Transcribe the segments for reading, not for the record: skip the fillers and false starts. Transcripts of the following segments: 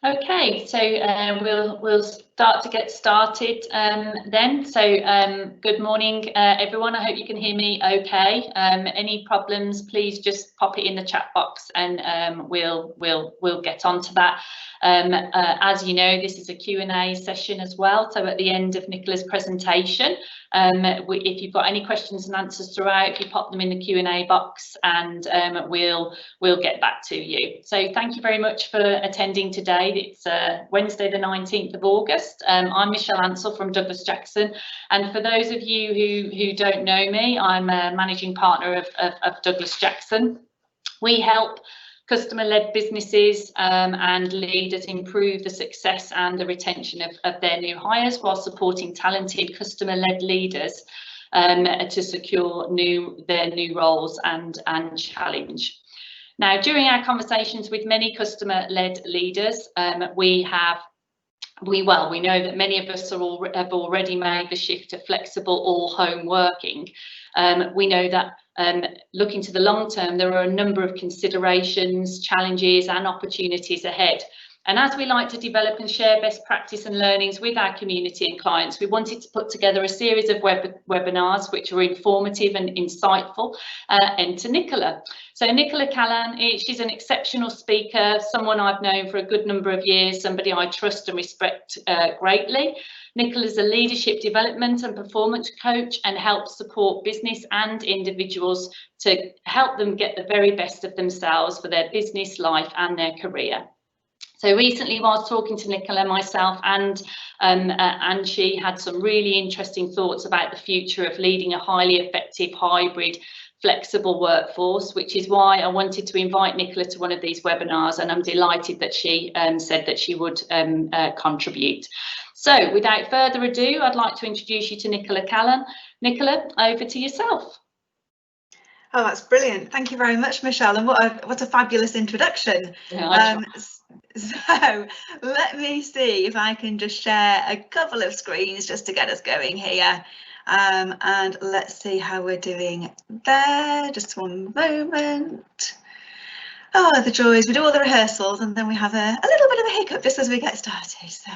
Okay, so we'll start to get started then. So good morning, everyone. I hope you can hear me okay. Any problems, please just pop it in the chat box, and we'll get on to that. As you know, this is a Q&A session as well. So at the end of Nicola's presentation, if you've got any questions and answers throughout, if you pop them in the Q&A box, and we'll get back to you. So thank you very much for attending today. It's Wednesday the 19th of August. I'm Michelle Ansell from Douglas Jackson, and for those of you who don't know me, I'm a managing partner of Douglas Jackson. We help customer-led businesses and leaders improve the success and the retention of their new hires, while supporting talented customer-led leaders to secure their new roles and challenge. Now, during our conversations with many customer-led leaders, we know that many of us have already made the shift to flexible or home working. We know that looking to the long term, there are a number of considerations, challenges and opportunities ahead. And as we like to develop and share best practice and learnings with our community and clients, we wanted to put together a series of webinars which are informative and insightful. Enter Nicola. So Nicola Callan, she's an exceptional speaker, someone I've known for a good number of years, somebody I trust and respect greatly. Nicola is a leadership development and performance coach and helps support business and individuals to help them get the very best of themselves for their business, life and their career. So recently, whilst talking to Nicola, myself and she had some really interesting thoughts about the future of leading a highly effective hybrid flexible workforce, which is why I wanted to invite Nicola to one of these webinars, and I'm delighted that she said that she would contribute. So without further ado, I'd like to introduce you to Nicola Callan. Nicola, over to yourself. Oh, that's brilliant. Thank you very much, Michelle. And what a fabulous introduction. Yeah, so let me see if I can just share a couple of screens just to get us going here. And let's see how we're doing there. Just one moment. Oh, the joys. We do all the rehearsals and then we have a little bit of a hiccup just as we get started. So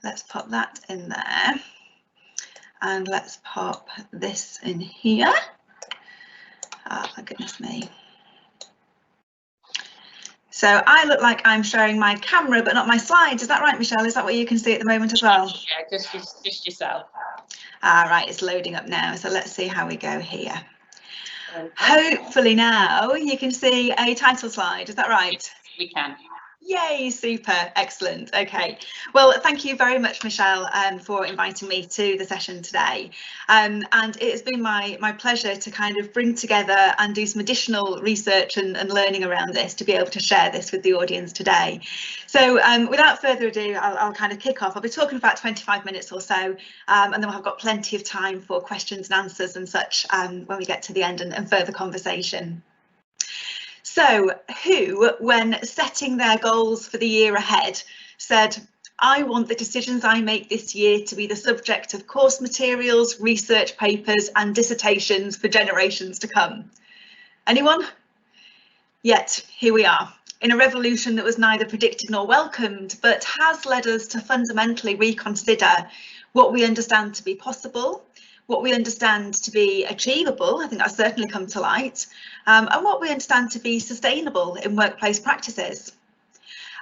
let's pop that in there. And let's pop this in here. Oh, my goodness me. So I look like I'm sharing my camera, but not my slides. Is that right, Michelle? Is that what you can see at the moment as well? Yeah, just yourself. All right, it's loading up now. So let's see how we go here. Okay. Hopefully now you can see a title slide. Is that right? Yes, we can. Yay, super, excellent. Okay, well, thank you very much, Michelle, for inviting me to the session today. And it has been my pleasure to kind of bring together and do some additional research and learning around this to be able to share this with the audience today. So without further ado, I'll kind of kick off. I'll be talking for about 25 minutes or so, and then I've got plenty of time for questions and answers and such when we get to the end and further conversation. So who, when setting their goals for the year ahead, said, I want the decisions I make this year to be the subject of course materials, research papers and dissertations for generations to come? Anyone? Yet here we are, in a revolution that was neither predicted nor welcomed, but has led us to fundamentally reconsider what we understand to be possible, what we understand to be achievable, I think that's certainly come to light, and what we understand to be sustainable in workplace practices.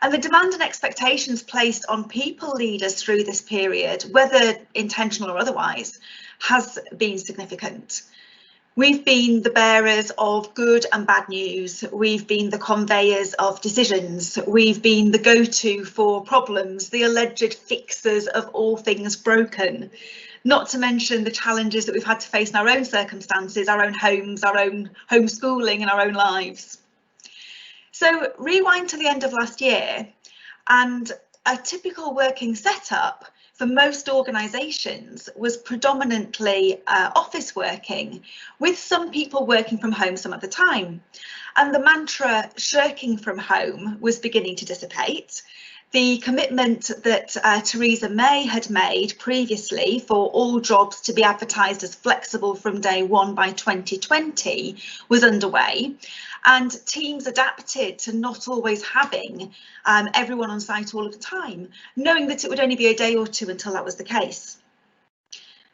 And the demand and expectations placed on people leaders through this period, whether intentional or otherwise, has been significant. We've been the bearers of good and bad news. We've been the conveyors of decisions. We've been the go-to for problems, the alleged fixers of all things broken. Not to mention the challenges that we've had to face in our own circumstances, our own homes, our own homeschooling and our own lives. So rewind to the end of last year, and a typical working setup for most organisations was predominantly office working, with some people working from home some of the time. And the mantra shirking from home was beginning to dissipate. The commitment that Theresa May had made previously for all jobs to be advertised as flexible from day one by 2020 was underway, and teams adapted to not always having everyone on site all of the time, knowing that it would only be a day or two until that was the case.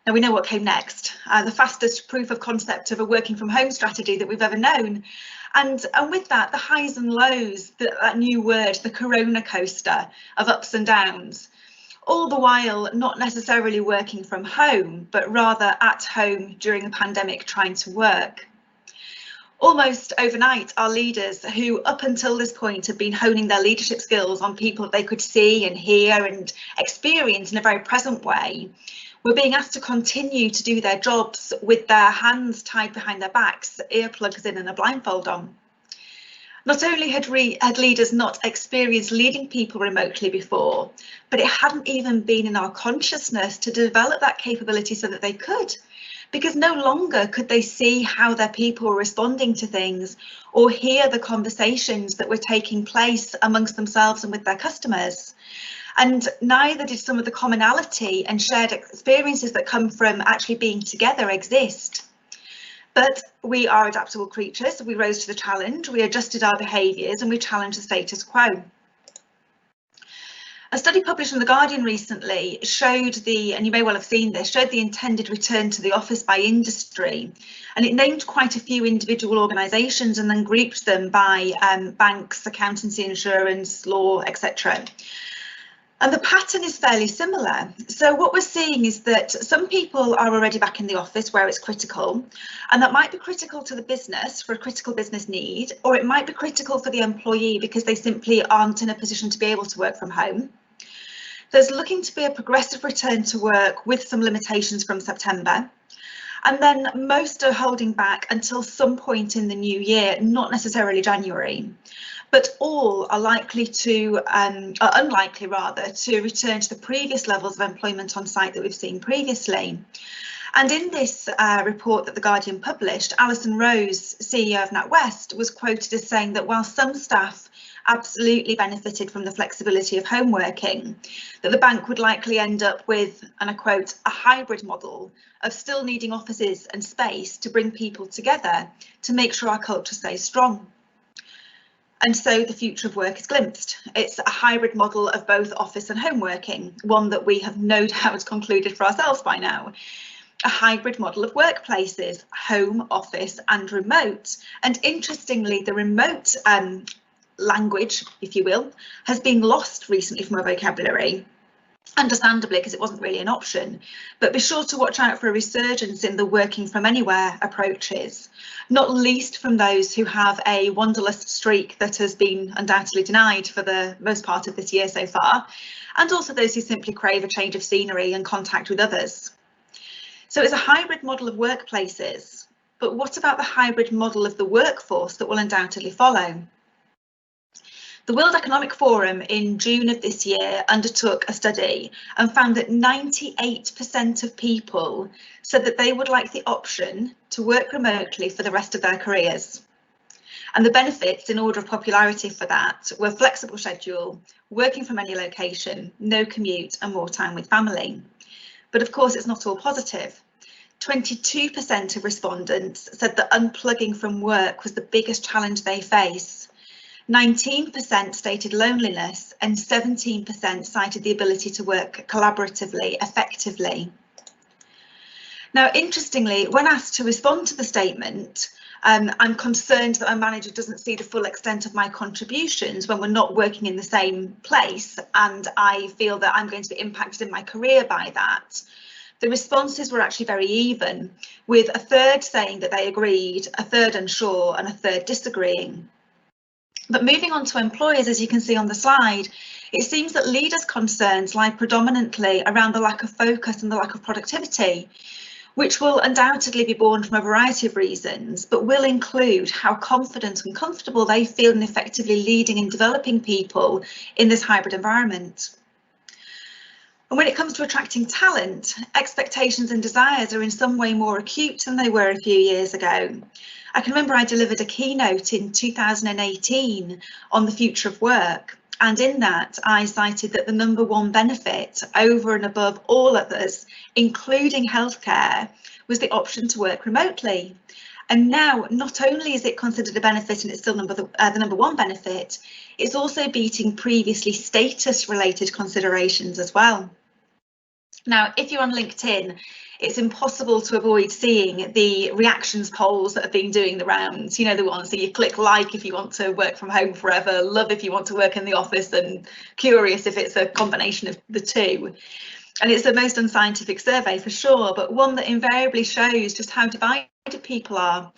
Now we know what came next, the fastest proof of concept of a working from home strategy that we've ever known. And with that, the highs and lows, that new word, the corona coaster of ups and downs, all the while not necessarily working from home, but rather at home during the pandemic trying to work. Almost overnight, our leaders, who up until this point had been honing their leadership skills on people that they could see and hear and experience in a very present way, were being asked to continue to do their jobs with their hands tied behind their backs, earplugs in and a blindfold on. Not only had leaders not experienced leading people remotely before, but it hadn't even been in our consciousness to develop that capability so that they could, because no longer could they see how their people were responding to things or hear the conversations that were taking place amongst themselves and with their customers. And neither did some of the commonality and shared experiences that come from actually being together exist. But we are adaptable creatures. We rose to the challenge, we adjusted our behaviours, and we challenged the status quo. A study published in The Guardian recently showed and you may well have seen this, showed the intended return to the office by industry. And it named quite a few individual organisations and then grouped them by banks, accountancy, insurance, law, etc. And the pattern is fairly similar. So what we're seeing is that some people are already back in the office where it's critical, and that might be critical to the business for a critical business need, or it might be critical for the employee because they simply aren't in a position to be able to work from home. There's looking to be a progressive return to work with some limitations from September. And then most are holding back until some point in the new year, not necessarily January. But all are unlikely rather, to return to the previous levels of employment on site that we've seen previously. And in this report that The Guardian published, Alison Rose, CEO of NatWest, was quoted as saying that while some staff absolutely benefited from the flexibility of home working, that the bank would likely end up with, and I quote, a hybrid model of still needing offices and space to bring people together to make sure our culture stays strong. And so the future of work is glimpsed. It's a hybrid model of both office and home working, one that we have no doubt concluded for ourselves by now. A hybrid model of workplaces, home, office and remote. And interestingly, the remote language, if you will, has been lost recently from our vocabulary. Understandably, because it wasn't really an option, but be sure to watch out for a resurgence in the working from anywhere approaches, not least from those who have a wanderlust streak that has been undoubtedly denied for the most part of this year so far, and also those who simply crave a change of scenery and contact with others. So it's a hybrid model of workplaces, but what about the hybrid model of the workforce that will undoubtedly follow? The World Economic Forum in June of this year undertook a study and found that 98% of people said that they would like the option to work remotely for the rest of their careers. And the benefits in order of popularity for that were flexible schedule, working from any location, no commute and more time with family. But of course, it's not all positive. 22% of respondents said that unplugging from work was the biggest challenge they face. 19% stated loneliness and 17% cited the ability to work collaboratively, effectively. Now, interestingly, when asked to respond to the statement, I'm concerned that my manager doesn't see the full extent of my contributions when we're not working in the same place, and I feel that I'm going to be impacted in my career by that. The responses were actually very even, with a third saying that they agreed, a third unsure, and a third disagreeing. But moving on to employers, as you can see on the slide, it seems that leaders' concerns lie predominantly around the lack of focus and the lack of productivity, which will undoubtedly be born from a variety of reasons, but will include how confident and comfortable they feel in effectively leading and developing people in this hybrid environment. And when it comes to attracting talent, expectations and desires are in some way more acute than they were a few years ago. I can remember I delivered a keynote in 2018 on the future of work, And in that, I cited that the number one benefit over and above all others, including healthcare, was the option to work remotely. And now, not only is it considered a benefit and it's still the number one benefit, it's also beating previously status-related considerations as well. Now, if you're on LinkedIn, it's impossible to avoid seeing the reactions polls that have been doing the rounds, you know, the ones that you click like if you want to work from home forever, love if you want to work in the office, and curious if it's a combination of the two. And it's the most unscientific survey for sure, but one that invariably shows just how divided people are.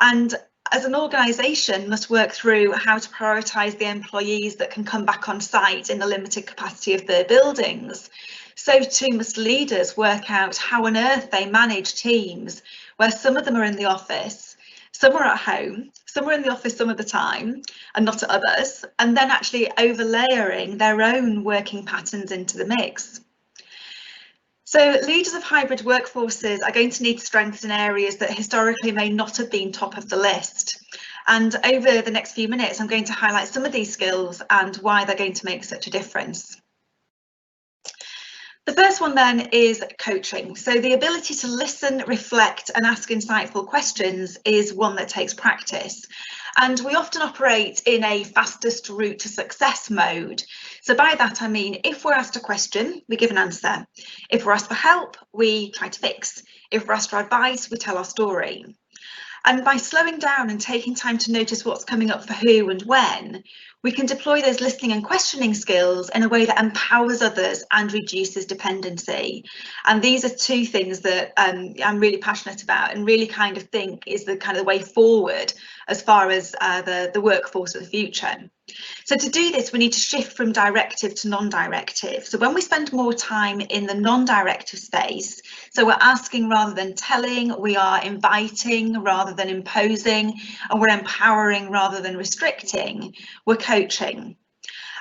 And as an organisation must work through how to prioritise the employees that can come back on site in the limited capacity of their buildings, so too must leaders work out how on earth they manage teams where some of them are in the office, some are at home, some are in the office some of the time and not at others, and then actually overlayering their own working patterns into the mix. So leaders of hybrid workforces are going to need strengths in areas that historically may not have been top of the list. And over the next few minutes, I'm going to highlight some of these skills and why they're going to make such a difference. The first one then is coaching. So the ability to listen, reflect and ask insightful questions is one that takes practice. And we often operate in a fastest route to success mode. So by that I mean, if we're asked a question, we give an answer. If we're asked for help, we try to fix. If we're asked for advice, we tell our story. And by slowing down and taking time to notice what's coming up for who and when, we can deploy those listening and questioning skills in a way that empowers others and reduces dependency. And these are two things that I'm really passionate about and really kind of think is the kind of the way forward as far as the workforce of the future. So to do this, we need to shift from directive to non-directive. So when we spend more time in the non-directive space, so we're asking rather than telling, we are inviting rather than imposing, and we're empowering rather than restricting, we're coaching.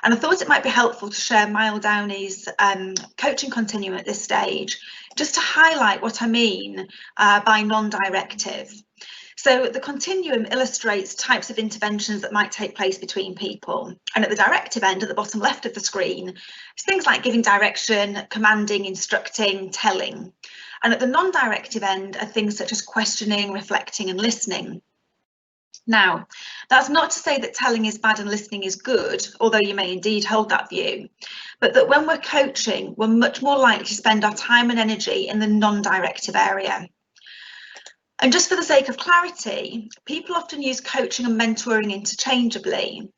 And I thought it might be helpful to share Mile Downey's coaching continuum at this stage, just to highlight what I mean by non-directive. So the continuum illustrates types of interventions that might take place between people. And at the directive end, at the bottom left of the screen, it's things like giving direction, commanding, instructing, telling. And at the non-directive end are things such as questioning, reflecting and listening. Now, that's not to say that telling is bad and listening is good, although you may indeed hold that view, but that when we're coaching, we're much more likely to spend our time and energy in the non-directive area. And just for the sake of clarity, people often use coaching and mentoring interchangeably.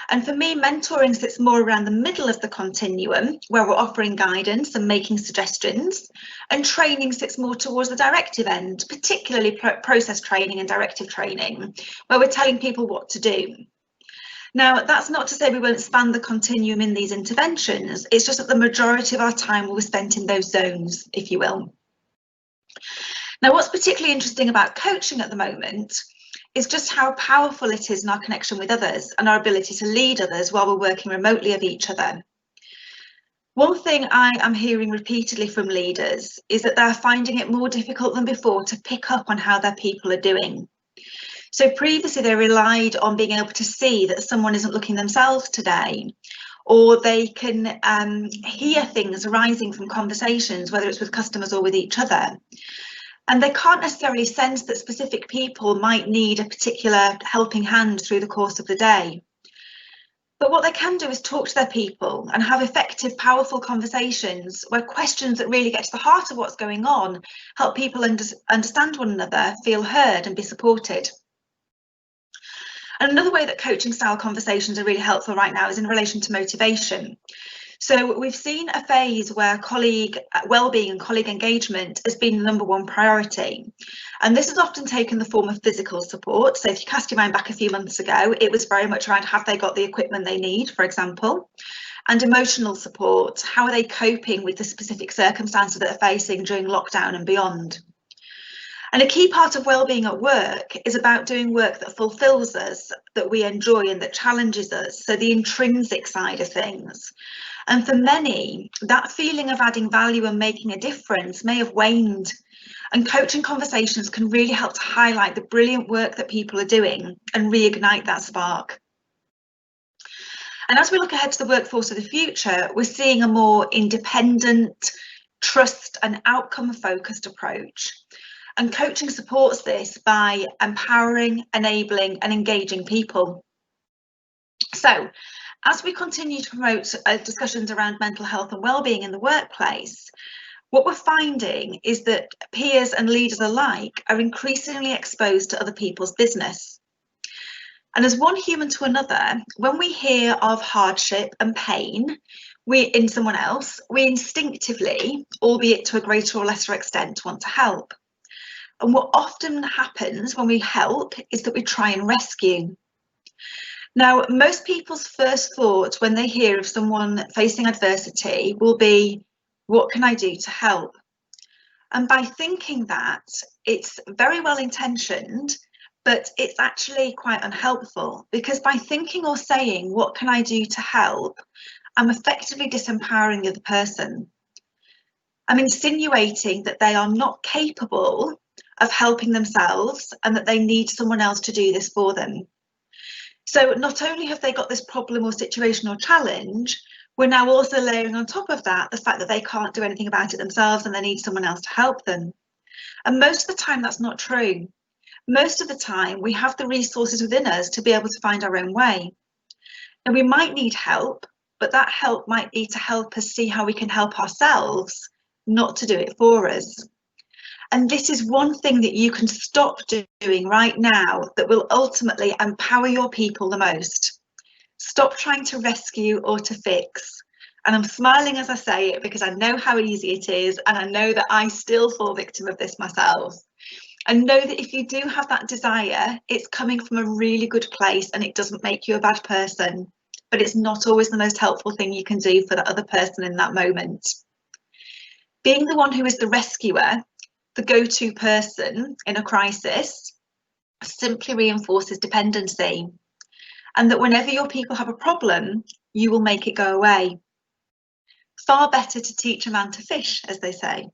And for me, mentoring sits more around the middle of the continuum, where we're offering guidance and making suggestions, and training sits more towards the directive end, particularly process training and directive training, where we're telling people what to do. Now, that's not to say we won't span the continuum in these interventions, it's just that the majority of our time will be spent in those zones, if you will. Now, what's particularly interesting about coaching at the moment is just how powerful it is in our connection with others and our ability to lead others while we're working remotely of each other. One thing I am hearing repeatedly from leaders is that they're finding it more difficult than before to pick up on how their people are doing. So previously they relied on being able to see that someone isn't looking themselves today, or they can hear things arising from conversations, whether it's with customers or with each other. And they can't necessarily sense that specific people might need a particular helping hand through the course of the day. But what they can do is talk to their people and have effective, powerful conversations where questions that really get to the heart of what's going on help people understand one another, feel heard and be supported. And another way that coaching style conversations are really helpful right now is in relation to motivation. So we've seen a phase where colleague well-being and colleague engagement has been the number one priority. And this has often taken the form of physical support. So if you cast your mind back a few months ago, it was very much around have they got the equipment they need, for example, and emotional support. How are they coping with the specific circumstances that they're facing during lockdown and beyond? And a key part of well-being at work is about doing work that fulfills us, that we enjoy and that challenges us. So the intrinsic side of things. And for many, that feeling of adding value and making a difference may have waned. And coaching conversations can really help to highlight the brilliant work that people are doing and reignite that spark. And as we look ahead to the workforce of the future, we're seeing a more independent, trust and outcome focused approach. And coaching supports this by empowering, enabling and engaging people. So as we continue to promote discussions around mental health and wellbeing in the workplace, what we're finding is that peers and leaders alike are increasingly exposed to other people's business. And as one human to another, when we hear of hardship and pain in someone else, we instinctively, albeit to a greater or lesser extent, want to help. And what often happens when we help is that we try and rescue. Now, most people's first thought when they hear of someone facing adversity will be, what can I do to help? And by thinking that, it's very well intentioned, but it's actually quite unhelpful, because by thinking or saying, what can I do to help? I'm effectively disempowering the other person. I'm insinuating that they are not capable of helping themselves and that they need someone else to do this for them. So not only have they got this problem or situation or challenge, we're now also layering on top of that the fact that they can't do anything about it themselves and they need someone else to help them. And most of the time that's not true. Most of the time we have the resources within us to be able to find our own way. And we might need help, but that help might be to help us see how we can help ourselves, not to do it for us. And this is one thing that you can stop doing right now that will ultimately empower your people the most. Stop trying to rescue or to fix. And I'm smiling as I say it because I know how easy it is, and I know that I still fall victim of this myself. And know that if you do have that desire, it's coming from a really good place and it doesn't make you a bad person, but it's not always the most helpful thing you can do for the other person in that moment. Being the one who is the rescuer, the go-to person in a crisis, simply reinforces dependency, and that whenever your people have a problem, you will make it go away. Far better to teach a man to fish, as they say.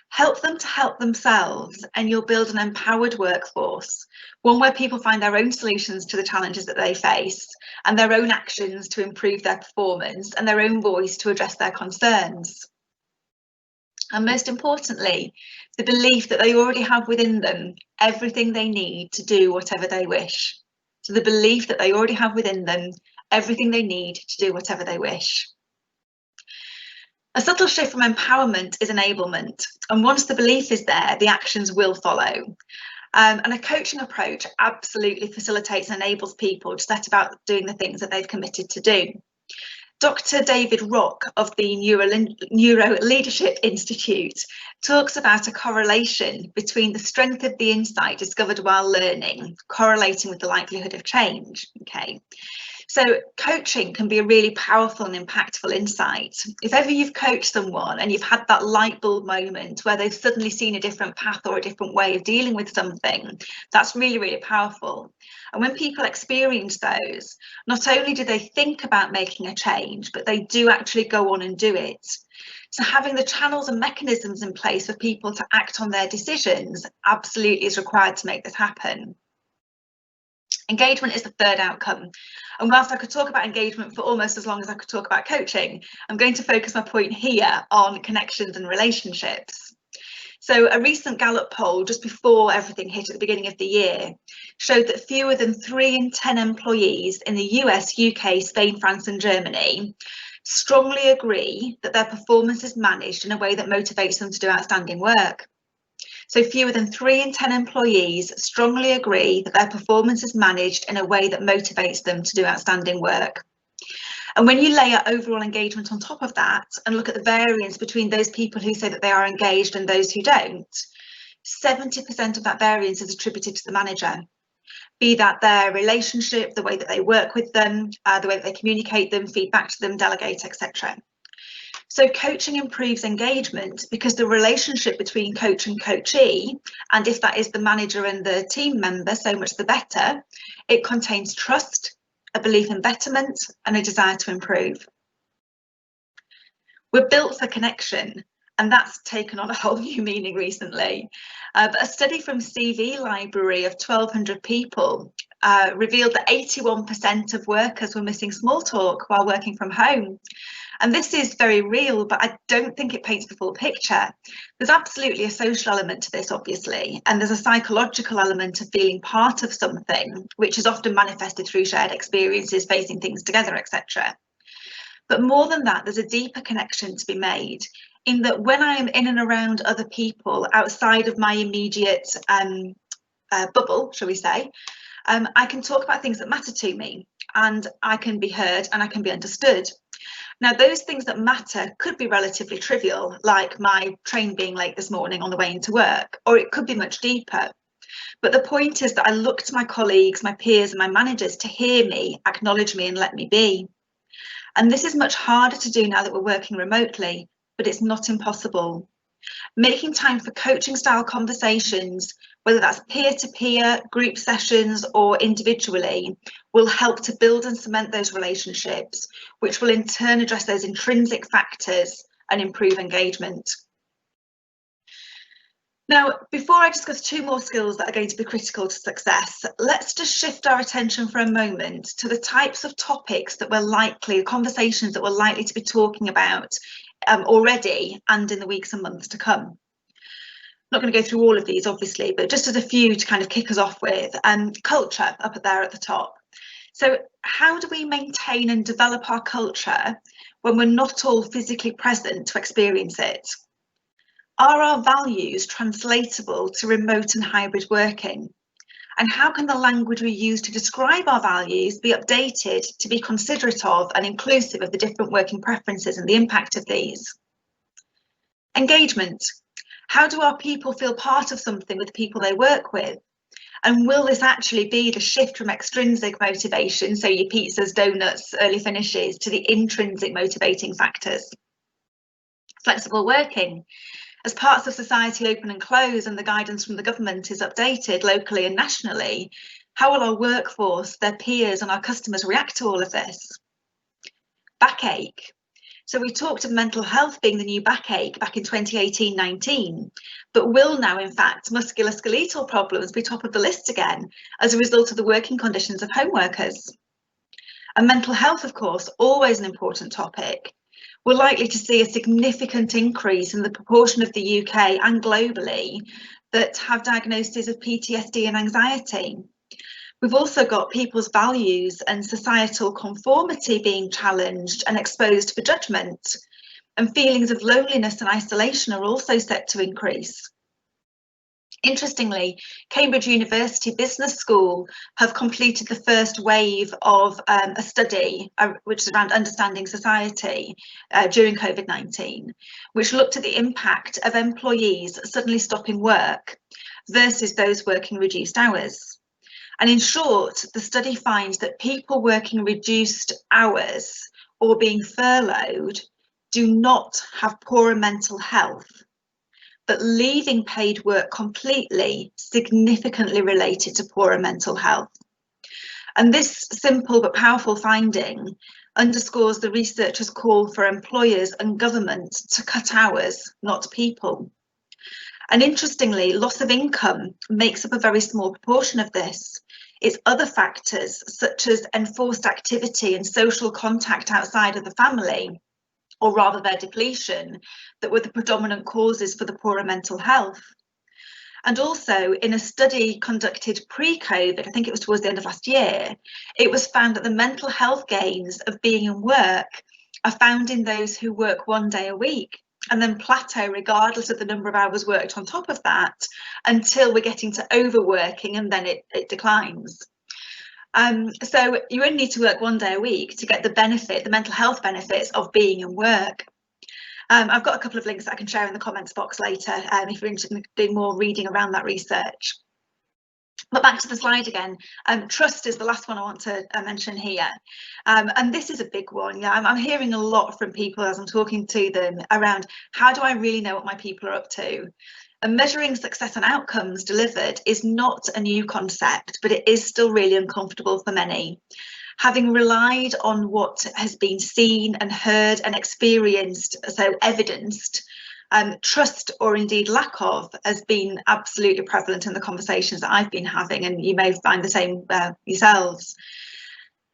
Help them to help themselves, and you'll build an empowered workforce, one where people find their own solutions to the challenges that they face and their own actions to improve their performance and their own voice to address their concerns. And most importantly, the belief that they already have within them everything they need to do whatever they wish. So the belief that they already have within them everything they need to do whatever they wish. A subtle shift from empowerment is enablement. And once the belief is there, the actions will follow. And a coaching approach absolutely facilitates and enables people to set about doing the things that they've committed to do. Dr. David Rock of the Neuro Leadership Institute talks about a correlation between the strength of the insight discovered while learning, correlating with the likelihood of change. Okay, so coaching can be a really powerful and impactful insight. If ever you've coached someone and you've had that light bulb moment where they've suddenly seen a different path or a different way of dealing with something, that's really, really powerful. And when people experience those, not only do they think about making a change, but they do actually go on and do it. So having the channels and mechanisms in place for people to act on their decisions absolutely is required to make this happen. Engagement is the third outcome. And whilst I could talk about engagement for almost as long as I could talk about coaching, I'm going to focus my point here on connections and relationships. So a recent Gallup poll just before everything hit at the beginning of the year showed that fewer than 3 in 10 employees in the US, UK, Spain, France and Germany strongly agree that their performance is managed in a way that motivates them to do outstanding work. So fewer than 3 in 10 employees strongly agree that their performance is managed in a way that motivates them to do outstanding work. And when you layer overall engagement on top of that and look at the variance between those people who say that they are engaged and those who don't, 70% of that variance is attributed to the manager, be that their relationship, the way that they work with them, the way that they communicate them, feed back to them, delegate, etc. So coaching improves engagement because the relationship between coach and coachee, and if that is the manager and the team member, so much the better, it contains trust, a belief in betterment and a desire to improve. We're built for connection, And that's taken on a whole new meaning recently. But a study from CV Library of 1,200 people revealed that 81% of workers were missing small talk while working from home. And this is very real, but I don't think it paints the full picture. There's absolutely a social element to this, obviously, and there's a psychological element of feeling part of something, which is often manifested through shared experiences, facing things together, etc. But more than that, there's a deeper connection to be made in that when I am in and around other people outside of my immediate bubble, shall we say, I can talk about things that matter to me, and I can be heard and I can be understood. Now, those things that matter could be relatively trivial, like my train being late this morning on the way into work, or it could be much deeper. But the point is that I look to my colleagues, my peers and my managers to hear me, acknowledge me and let me be. And this is much harder to do now that we're working remotely, but it's not impossible. Making time for coaching style conversations, whether that's peer-to-peer, group sessions or individually, will help to build and cement those relationships, which will in turn address those intrinsic factors and improve engagement. Now, before I discuss 2 more skills that are going to be critical to success, let's just shift our attention for a moment to the types of topics that we're likely, conversations that we're likely to be talking about already and in the weeks and months to come. I'm not going to go through all of these, obviously, but just as a few to kind of kick us off with, culture up there at the top. So how do we maintain and develop our culture when we're not all physically present to experience it? Are our values translatable to remote and hybrid working? And how can the language we use to describe our values be updated to be considerate of and inclusive of the different working preferences and the impact of these? Engagement. How do our people feel part of something with the people they work with? And will this actually be the shift from extrinsic motivation, so your pizzas, donuts, early finishes, to the intrinsic motivating factors? Flexible working. As parts of society open and close and the guidance from the government is updated locally and nationally, how will our workforce, their peers and our customers react to all of this? Backache. So we talked of mental health being the new backache back in 2018-19, but will now in fact musculoskeletal problems be top of the list again as a result of the working conditions of home workers? And mental health, of course, always an important topic. We're likely to see a significant increase in the proportion of the UK and globally that have diagnoses of PTSD and anxiety. We've also got people's values and societal conformity being challenged and exposed for judgment, and feelings of loneliness and isolation are also set to increase. Interestingly, Cambridge University Business School have completed the first wave of a study which is around understanding society during COVID-19, which looked at the impact of employees suddenly stopping work versus those working reduced hours. And in short, the study finds that people working reduced hours or being furloughed do not have poorer mental health, but leaving paid work completely significantly related to poorer mental health. And this simple but powerful finding underscores the researchers' call for employers and government to cut hours, not people. And interestingly, loss of income makes up a very small proportion of this. It's other factors such as enforced activity and social contact outside of the family, or rather their depletion, that were the predominant causes for the poorer mental health. And also in a study conducted pre-COVID, I think it was towards the end of last year, it was found that the mental health gains of being in work are found in those who work 1 day a week and then plateau regardless of the number of hours worked on top of that until we're getting to overworking, and then it declines. So you only need to work 1 day a week to get the benefit, the mental health benefits of being in work. I've got a couple of links that I can share in the comments box later if you're interested in doing more reading around that research. But back to the slide again, trust is the last one I want to mention here. And this is a big one. Yeah, I'm hearing a lot from people as I'm talking to them around how do I really know what my people are up to? And measuring success and outcomes delivered is not a new concept, but it is still really uncomfortable for many. Having relied on what has been seen and heard and experienced, so evidenced, Trust, or indeed lack of, has been absolutely prevalent in the conversations that I've been having, and you may find the same yourselves.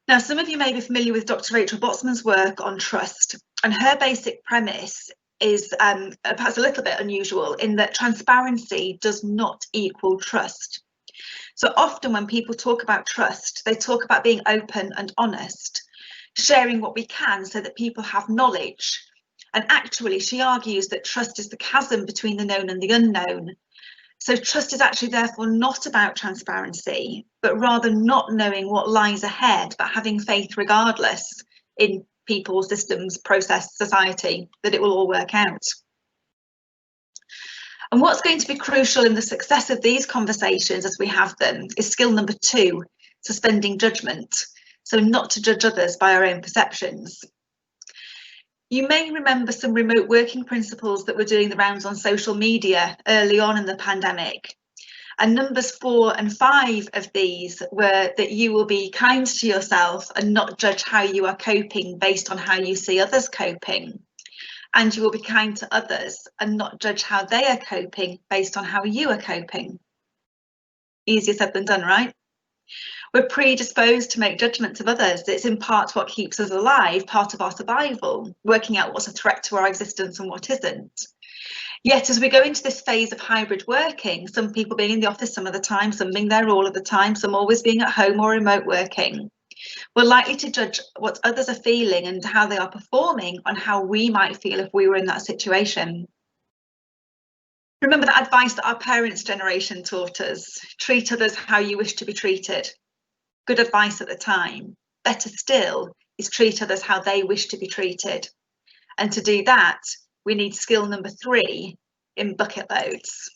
Now, some of you may be familiar with Dr. Rachel Botsman's work on trust, and her basic premise is perhaps a little bit unusual in that transparency does not equal trust. So often when people talk about trust, they talk about being open and honest, sharing what we can so that people have knowledge. And actually, she argues that trust is the chasm between the known and the unknown. So trust is actually therefore not about transparency, but rather not knowing what lies ahead, but having faith regardless in people, systems, process, society, that it will all work out. And what's going to be crucial in the success of these conversations as we have them is skill number 2, suspending judgment. So not to judge others by our own perceptions. You may remember some remote working principles that were doing the rounds on social media early on in the pandemic. And numbers 4 and 5 of these were that you will be kind to yourself and not judge how you are coping based on how you see others coping. And you will be kind to others and not judge how they are coping based on how you are coping. Easier said than done, right? We're predisposed to make judgments of others. It's in part what keeps us alive, part of our survival, working out what's a threat to our existence and what isn't. Yet as we go into this phase of hybrid working, some people being in the office some of the time, some being there all of the time, some always being at home or remote working, we're likely to judge what others are feeling and how they are performing on how we might feel if we were in that situation. Remember that advice that our parents' generation taught us: treat others how you wish to be treated. Good advice at the time. Better still is treat others how they wish to be treated. And to do that, we need skill number 3 in bucket loads.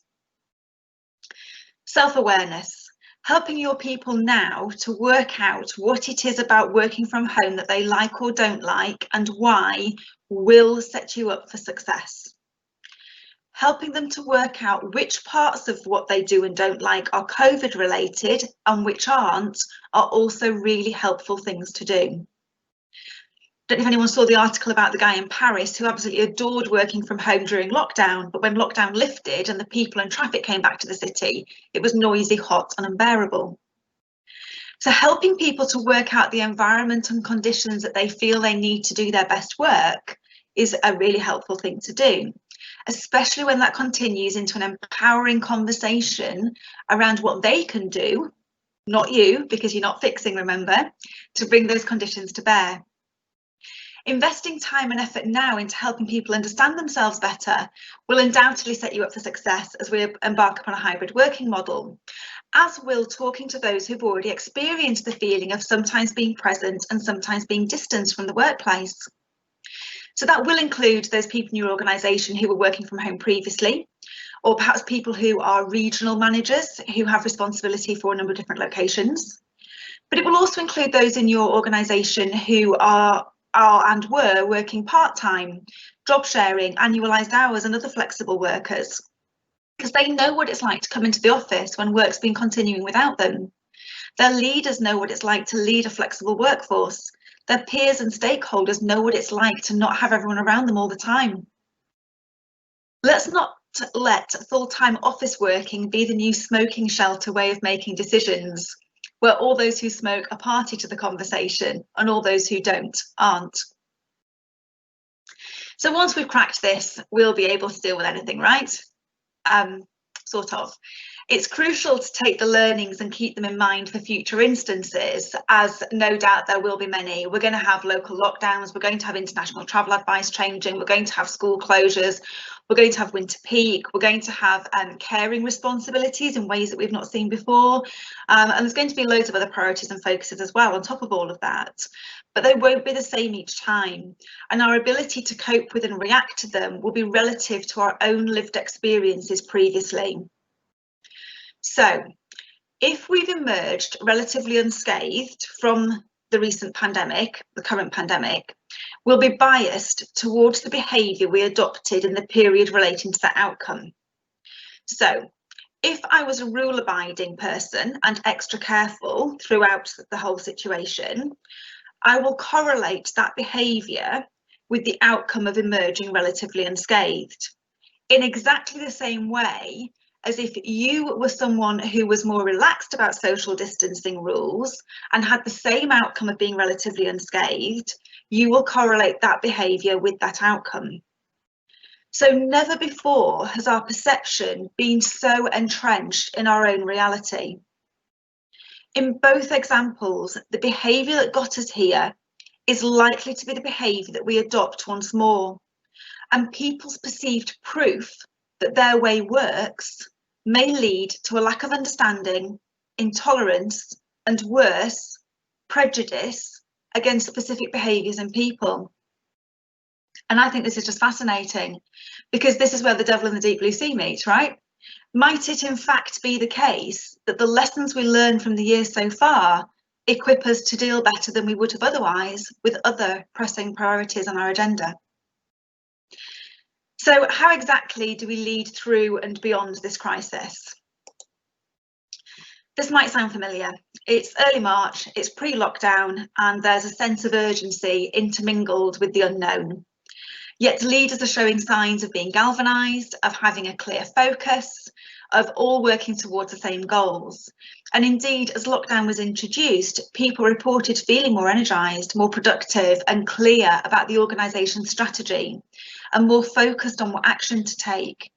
Self-awareness. Helping your people now to work out what it is about working from home that they like or don't like and why will set you up for success. Helping them to work out which parts of what they do and don't like are COVID related and which aren't are also really helpful things to do. Don't know if anyone saw the article about the guy in Paris who absolutely adored working from home during lockdown, but when lockdown lifted and the people and traffic came back to the city, it was noisy, hot and unbearable. So helping people to work out the environment and conditions that they feel they need to do their best work is a really helpful thing to do, especially when that continues into an empowering conversation around what they can do, not you, because you're not fixing, remember, to bring those conditions to bear. Investing time and effort now into helping people understand themselves better will undoubtedly set you up for success as we embark upon a hybrid working model, as will talking to those who've already experienced the feeling of sometimes being present and sometimes being distanced from the workplace. So that will include those people in your organisation who were working from home previously, or perhaps people who are regional managers who have responsibility for a number of different locations. But it will also include those in your organisation who are and were working part-time, job sharing, annualised hours and other flexible workers, because they know what it's like to come into the office when work's been continuing without them. Their leaders know what it's like to lead a flexible workforce. Their peers and stakeholders know what it's like to not have everyone around them all the time. Let's not let full-time office working be the new smoking shelter way of making decisions, where all those who smoke are party to the conversation and all those who don't aren't. So once we've cracked this, we'll be able to deal with anything, right? Sort of. It's crucial to take the learnings and keep them in mind for future instances, as no doubt there will be many. We're going to have local lockdowns, we're going to have international travel advice changing, we're going to have school closures, we're going to have winter peak, we're going to have caring responsibilities in ways that we've not seen before, and there's going to be loads of other priorities and focuses as well on top of all of that. But they won't be the same each time, and our ability to cope with and react to them will be relative to our own lived experiences previously. So if we've emerged relatively unscathed from the recent pandemic, the current pandemic, we'll be biased towards the behaviour we adopted in the period relating to that outcome. So if I was a rule-abiding person and extra careful throughout the whole situation, I will correlate that behaviour with the outcome of emerging relatively unscathed. in exactly the same way as if you were someone who was more relaxed about social distancing rules and had the same outcome of being relatively unscathed, you will correlate that behaviour with that outcome. So never before has our perception been so entrenched in our own reality. In both examples, the behaviour that got us here is likely to be the behaviour that we adopt once more, and people's perceived proof that their way works may lead to a lack of understanding, intolerance, and worse, prejudice against specific behaviours and people. And I think this is just fascinating, because this is where the devil and the deep blue sea meet, right? Might it in fact be the case that the lessons we learned from the year so far equip us to deal better than we would have otherwise with other pressing priorities on our agenda? So how exactly do we lead through and beyond this crisis? This might sound familiar. It's early March, it's pre-lockdown, and there's a sense of urgency intermingled with the unknown. Yet leaders are showing signs of being galvanised, of having a clear focus, of all working towards the same goals. And indeed, as lockdown was introduced, people reported feeling more energised, more productive and clear about the organisation's strategy, and more focused on what action to take.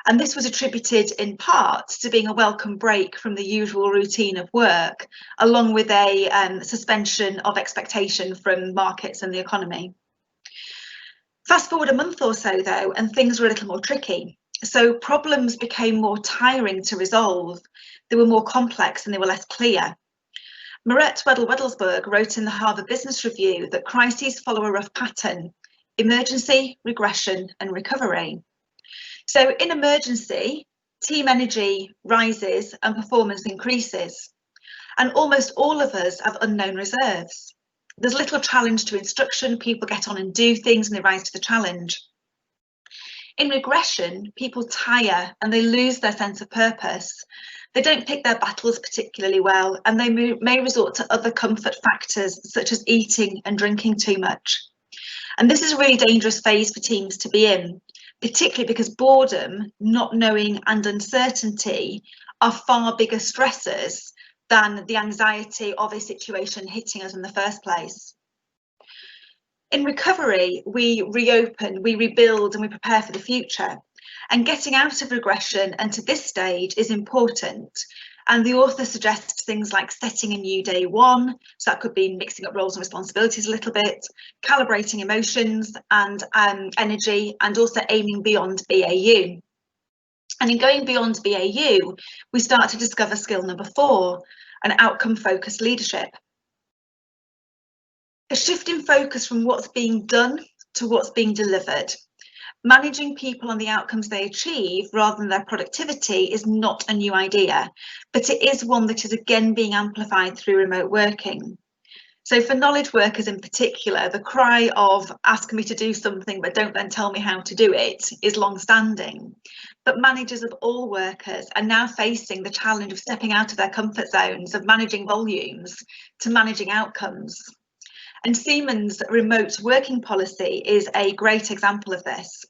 And this was attributed in part to being a welcome break from the usual routine of work, along with a suspension of expectation from markets and the economy. Fast forward a month or so though, and things were a little more tricky. So problems became more tiring to resolve. They were more complex and they were less clear. Moret Wedel-Wedelsberg wrote in the Harvard Business Review that crises follow a rough pattern: emergency, regression, and recovery. So in emergency, team energy rises and performance increases. And almost all of us have unknown reserves. There's little challenge to instruction, people get on and do things and they rise to the challenge. In regression, people tire and they lose their sense of purpose. They don't pick their battles particularly well, and they may resort to other comfort factors such as eating and drinking too much. And this is a really dangerous phase for teams to be in, particularly because boredom, not knowing and uncertainty are far bigger stressors than the anxiety of a situation hitting us in the first place. In recovery, we reopen, we rebuild, and we prepare for the future. And getting out of regression and to this stage is important. And the author suggests things like setting a new day one, so that could be mixing up roles and responsibilities a little bit, calibrating emotions and energy, and also aiming beyond BAU. And in going beyond BAU, we start to discover skill number 4, an outcome-focused leadership. A shift in focus from what's being done to what's being delivered. Managing people on the outcomes they achieve rather than their productivity is not a new idea, but it is one that is again being amplified through remote working. So for knowledge workers in particular, the cry of ask me to do something but don't then tell me how to do it is long-standing. But managers of all workers are now facing the challenge of stepping out of their comfort zones, of managing volumes to managing outcomes. And Siemens' remote working policy is a great example of this.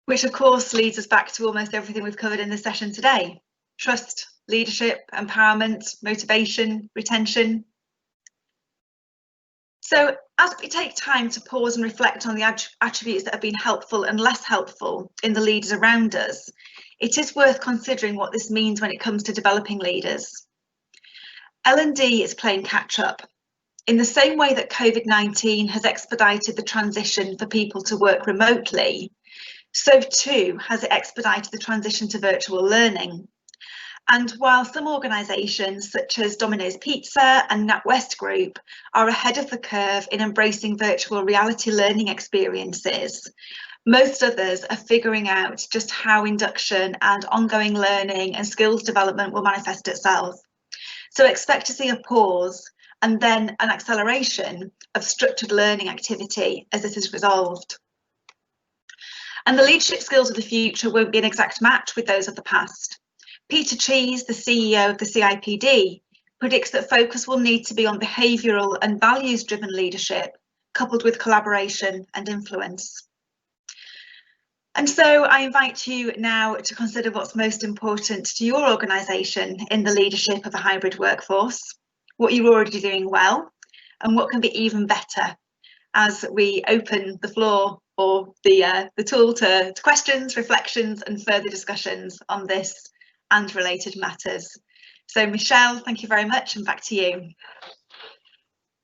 Which of course leads us back to almost everything we've covered in this session today. Trust, leadership, empowerment, motivation, retention. So as we take time to pause and reflect on the attributes that have been helpful and less helpful in the leaders around us, it is worth considering what this means when it comes to developing leaders. L&D is playing catch up. In the same way that COVID-19 has expedited the transition for people to work remotely, so too has it expedited the transition to virtual learning. And while some organisations such as Domino's Pizza and NatWest Group are ahead of the curve in embracing virtual reality learning experiences, most others are figuring out just how induction and ongoing learning and skills development will manifest itself. So expect to see a pause and then an acceleration of structured learning activity as this is resolved. And the leadership skills of the future won't be an exact match with those of the past. Peter Cheese, the CEO of the CIPD, predicts that focus will need to be on behavioural and values-driven leadership, coupled with collaboration and influence. And so I invite you now to consider what's most important to your organisation in the leadership of a hybrid workforce, what you're already doing well, and what can be even better, as we open the floor or the tool to questions, reflections and further discussions on this and related matters. So Michelle, thank you very much, and back to you.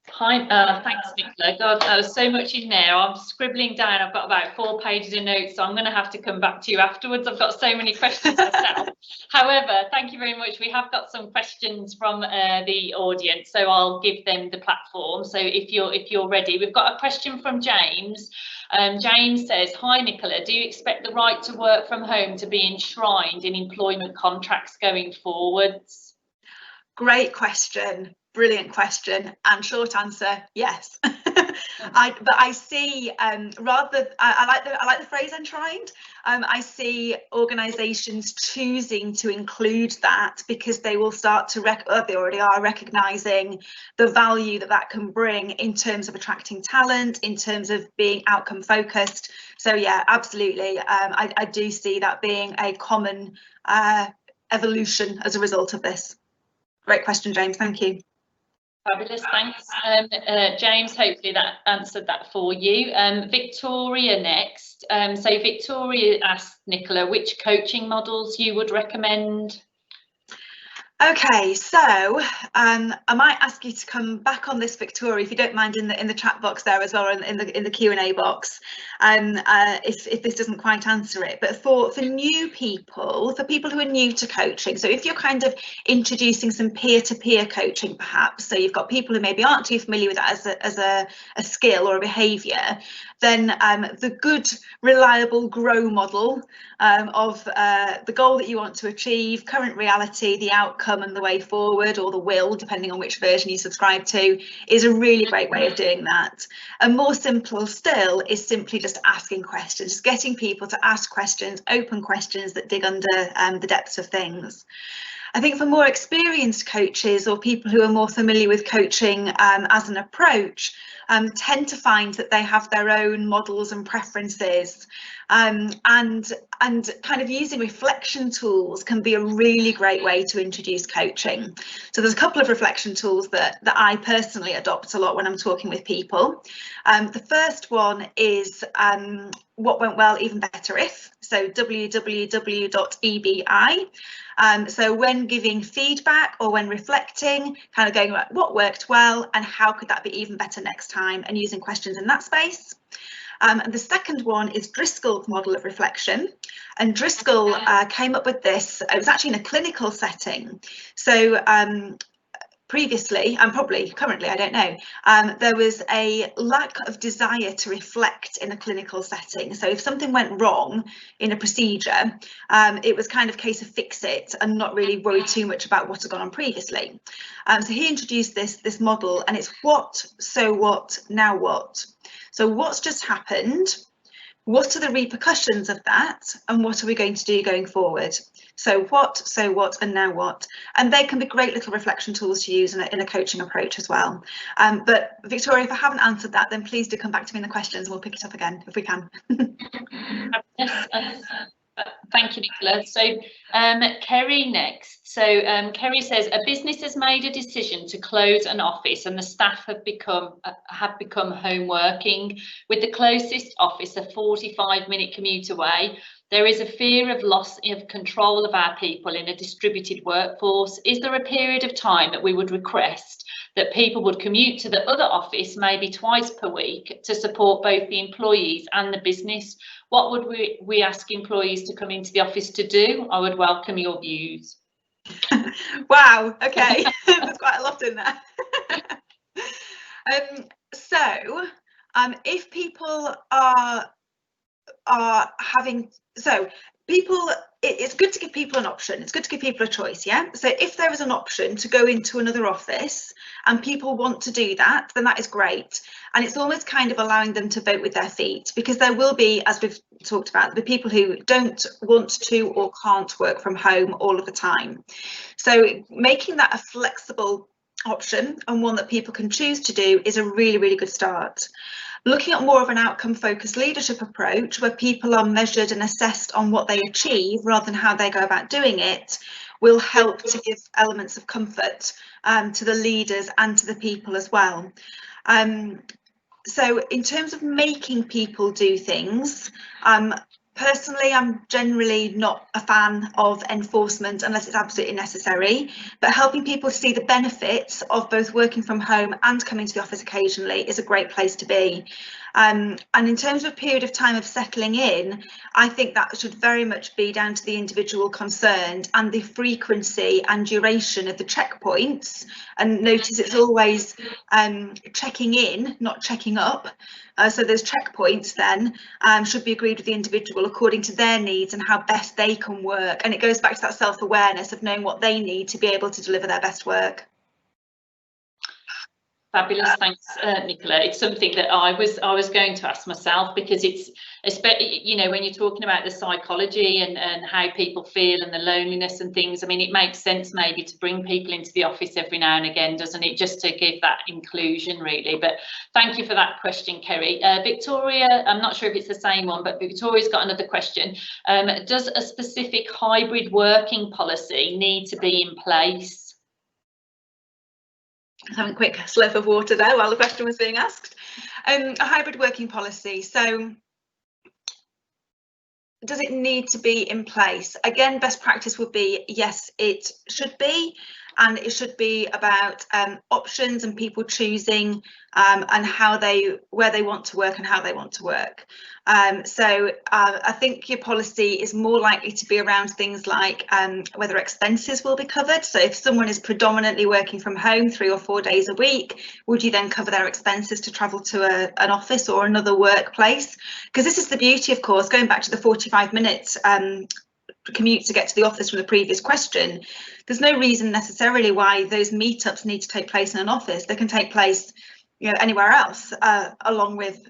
Hi, thanks Nicola. God, there was so much in there. I'm scribbling down. I've got about 4 pages of notes, so I'm going to have to come back to you afterwards. I've got so many questions myself. However, thank you very much. We have got some questions from the audience, so I'll give them the platform. So if you're ready, we've got a question from James. James says, "Hi Nicola, do you expect the right to work from home to be enshrined in employment contracts going forwards?" Great question. Brilliant question, and short answer, yes. But I see I like the phrase enshrined. I see organisations choosing to include that because they will start to they already are recognising the value that can bring in terms of attracting talent, in terms of being outcome focused. So yeah, absolutely. I do see that being a common evolution as a result of this. Great question, James. Thank you. Fabulous, thanks. James, hopefully that answered that for you. Victoria next. So Victoria asked Nicola which coaching models you would recommend. Okay, so I might ask you to come back on this, Victoria, if you don't mind, in the chat box there as well, or in the Q&A box, if this doesn't quite answer it. But for new people, for people who are new to coaching, so if you're kind of introducing some peer-to-peer coaching, perhaps, so you've got people who maybe aren't too familiar with that as a skill or a behaviour, then the good, reliable GROW model of the goal that you want to achieve, current reality, the outcome and the way forward, or the will, depending on which version you subscribe to, is a really great way of doing that. And more simple still is simply just asking questions, just getting people to ask questions, open questions that dig under the depths of things. I think for more experienced coaches or people who are more familiar with coaching as an approach, tend to find that they have their own models and preferences, and kind of using reflection tools can be a really great way to introduce coaching. So there's a couple of reflection tools that I personally adopt a lot when I'm talking with people. The first one is what went well, even better if, so www.ebi. So when giving feedback or when reflecting, kind of going like what worked well and how could that be even better next time, and using questions in that space. And the second one is Driscoll's model of reflection, and Driscoll came up with this. It was actually in a clinical setting. So previously, and probably currently, I don't know, there was a lack of desire to reflect in a clinical setting. So if something went wrong in a procedure, it was kind of a case of fix it and not really worry too much about what had gone on previously. So he introduced this model, and it's what, so what, now what. So what's just happened? What are the repercussions of that? And what are we going to do going forward? So what, and now what? And they can be great little reflection tools to use in a coaching approach as well. But Victoria, if I haven't answered that, then please do come back to me in the questions and we'll pick it up again if we can. Yes, thank you, Nicola. So Kerry next. So Kerry says a business has made a decision to close an office and the staff have become home working. With the closest office a 45-minute commute away, there is a fear of loss of control of our people in a distributed workforce. Is there a period of time that we would request that people would commute to the other office maybe twice per week to support both the employees and the business? What would we ask employees to come into the office to do? I would welcome your views. Wow, okay, there's quite a lot in there. So if people are are having, so people, it's good to give people an option. It's good to give people a choice, yeah? So if there is an option to go into another office and people want to do that, then that is great. And it's almost kind of allowing them to vote with their feet, because there will be, as we've talked about, the people who don't want to or can't work from home all of the time. So making that a flexible option and one that people can choose to do is a really, really good start. Looking at more of an outcome-focused leadership approach, where people are measured and assessed on what they achieve rather than how they go about doing it, will help to give elements of comfort to the leaders and to the people as well. So in terms of making people do things, personally, I'm generally not a fan of enforcement unless it's absolutely necessary, but helping people to see the benefits of both working from home and coming to the office occasionally is a great place to be. And in terms of period of time of settling in, I think that should very much be down to the individual concerned and the frequency and duration of the checkpoints. And notice it's always checking in, not checking up. So those checkpoints then should be agreed with the individual according to their needs and how best they can work. And it goes back to that self-awareness of knowing what they need to be able to deliver their best work. Fabulous, thanks, Nicola. It's something that I was going to ask myself, because it's, especially, you know, when you're talking about the psychology and how people feel and the loneliness and things. I mean, it makes sense maybe to bring people into the office every now and again, doesn't it? Just to give that inclusion, really. But thank you for that question, Kerry. Victoria, I'm not sure if it's the same one, but Victoria's got another question. Does a specific hybrid working policy need to be in place? Having a quick slurp of water there while the question was being asked. A hybrid working policy. So does it need to be in place? Again, best practice would be, yes, it should be. And it should be about options and people choosing and where they want to work and how they want to work. So I think your policy is more likely to be around things like whether expenses will be covered. So if someone is predominantly working from home 3 or 4 days a week, would you then cover their expenses to travel to an office or another workplace? Because this is the beauty, of course, going back to the 45 minutes commute to get to the office from the previous question. There's no reason necessarily why those meetups need to take place in an office. They can take place, you know, anywhere else, along with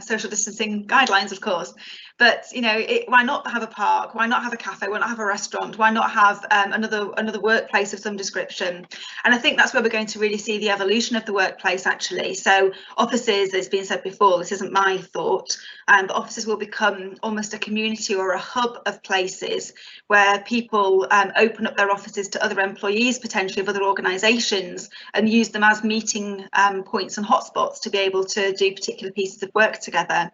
social distancing guidelines, of course. But you know, why not have a park? Why not have a cafe? Why not have a restaurant? Why not have another workplace of some description? And I think that's where we're going to really see the evolution of the workplace, actually. So offices, it's been said before, this isn't my thought, but offices will become almost a community or a hub of places where people open up their offices to other employees, potentially of other organisations, and use them as meeting points and hotspots to be able to do particular pieces of work together.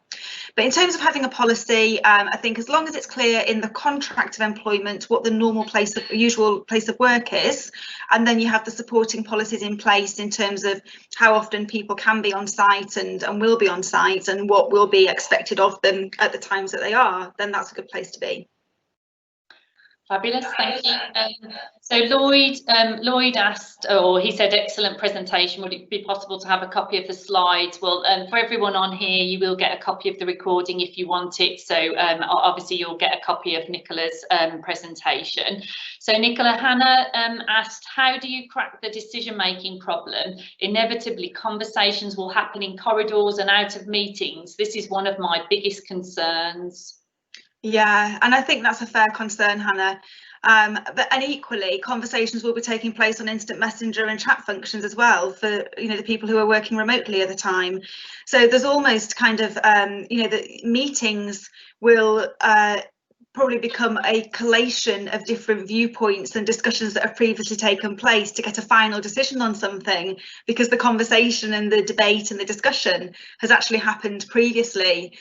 But in terms of having a policy, I think as long as it's clear in the contract of employment what the usual place of work is, and then you have the supporting policies in place in terms of how often people can be on site and will be on site and what will be expected of them at the times that they are, then that's a good place to be. Fabulous, thank you. So Lloyd asked, or he said, excellent presentation. Would it be possible to have a copy of the slides? Well, for everyone on here, you will get a copy of the recording if you want it. So obviously you'll get a copy of Nicola's presentation. So Nicola, Hannah asked, how do you crack the decision-making problem? Inevitably, conversations will happen in corridors and out of meetings. This is one of my biggest concerns. Yeah, and I think that's a fair concern, Hannah. And equally, conversations will be taking place on instant messenger and chat functions as well for, you know, the people who are working remotely at the time. So there's almost kind of, you know, the meetings will probably become a collation of different viewpoints and discussions that have previously taken place to get a final decision on something, because the conversation and the debate and the discussion has actually happened previously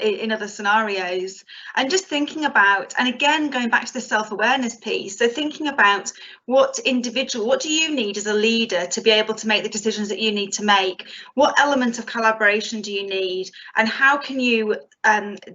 in other scenarios. And just thinking about, and again going back to the self-awareness piece, so thinking about what do you need as a leader to be able to make the decisions that you need to make? What element of collaboration do you need, and how can you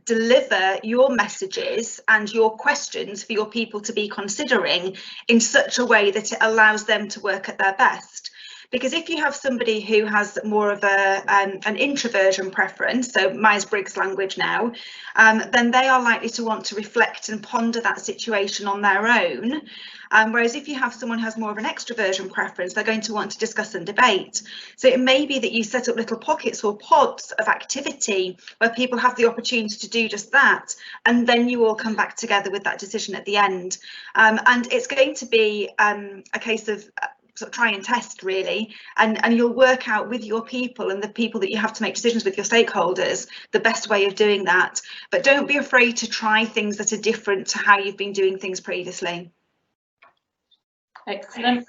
deliver your messages and your questions for your people to be considering in such a way that it allows them to work at their best? Because if you have somebody who has more of an introversion preference, so Myers-Briggs language now, then they are likely to want to reflect and ponder that situation on their own. Whereas if you have someone who has more of an extroversion preference, they're going to want to discuss and debate. So it may be that you set up little pockets or pods of activity where people have the opportunity to do just that, and then you all come back together with that decision at the end. And it's going to be a case of sort of try and test, really, and you'll work out with your people and the people that you have to make decisions with, your stakeholders, the best way of doing that. But don't be afraid to try things that are different to how you've been doing things previously. Excellent.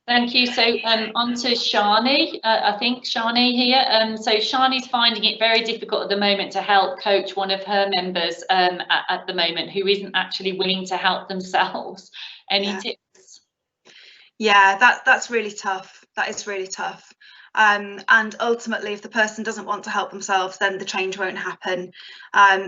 Thank you. So on to Shani, I think Shani here. So Shani's finding it very difficult at the moment to help coach one of her members at the moment who isn't actually willing to help themselves. Any tips? Yeah, that's really tough. That is really tough. And ultimately, if the person doesn't want to help themselves, then the change won't happen.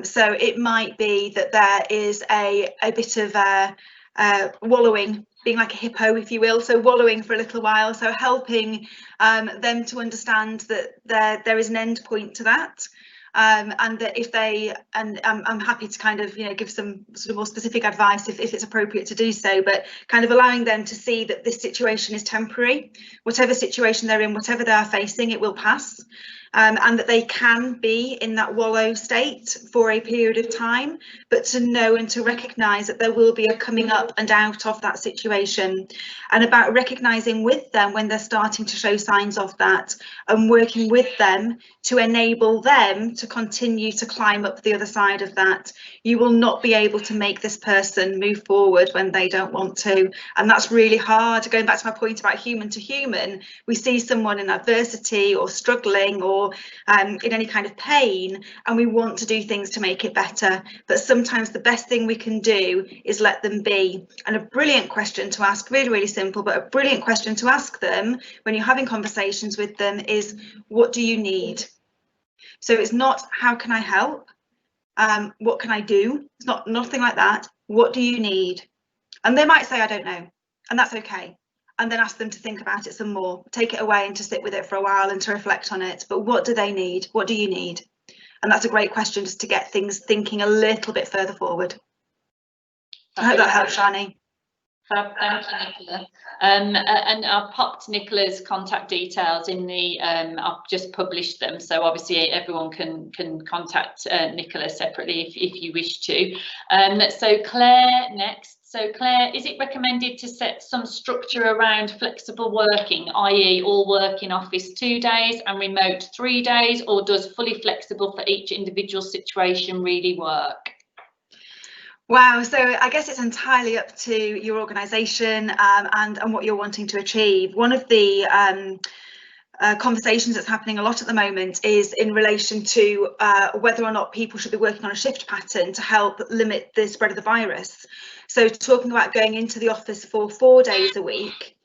So it might be that there is a bit of wallowing, being like a hippo, if you will, so wallowing for a little while, so helping them to understand that there is an end point to that, and that if they, and I'm happy to kind of, you know, give some sort of more specific advice if it's appropriate to do so, but kind of allowing them to see that this situation is temporary. Whatever situation they're in, whatever they are facing, it will pass. And that they can be in that wallow state for a period of time, but to know and to recognise that there will be a coming up and out of that situation, and about recognising with them when they're starting to show signs of that, and working with them to enable them to continue to climb up the other side of that. You will not be able to make this person move forward when they don't want to, and that's really hard. Going back to my point about human to human, we see someone in adversity or struggling or in any kind of pain, and we want to do things to make it better, but sometimes the best thing we can do is let them be. And a brilliant question to ask, really, really simple, but a brilliant question to ask them when you're having conversations with them is, what do you need? So it's not how can I help, what can I do? It's not, nothing like that. What do you need? And they might say, I don't know, and that's okay. And then ask them to think about it some more, take it away and to sit with it for a while and to reflect on it. But what do they need? What do you need? And that's a great question, just to get things thinking a little bit further forward. I hope that helps, Shani. Thank you, Nicola. And I've popped Nicola's contact details in the, I've just published them, so obviously everyone can contact Nicola separately if you wish to. So Claire next. So Claire, is it recommended to set some structure around flexible working, i.e. all work in office 2 days and remote 3 days, or does fully flexible for each individual situation really work? Wow, so I guess it's entirely up to your organisation and what you're wanting to achieve. One of the conversations that's happening a lot at the moment is in relation to whether or not people should be working on a shift pattern to help limit the spread of the virus. So talking about going into the office for 4 days a week,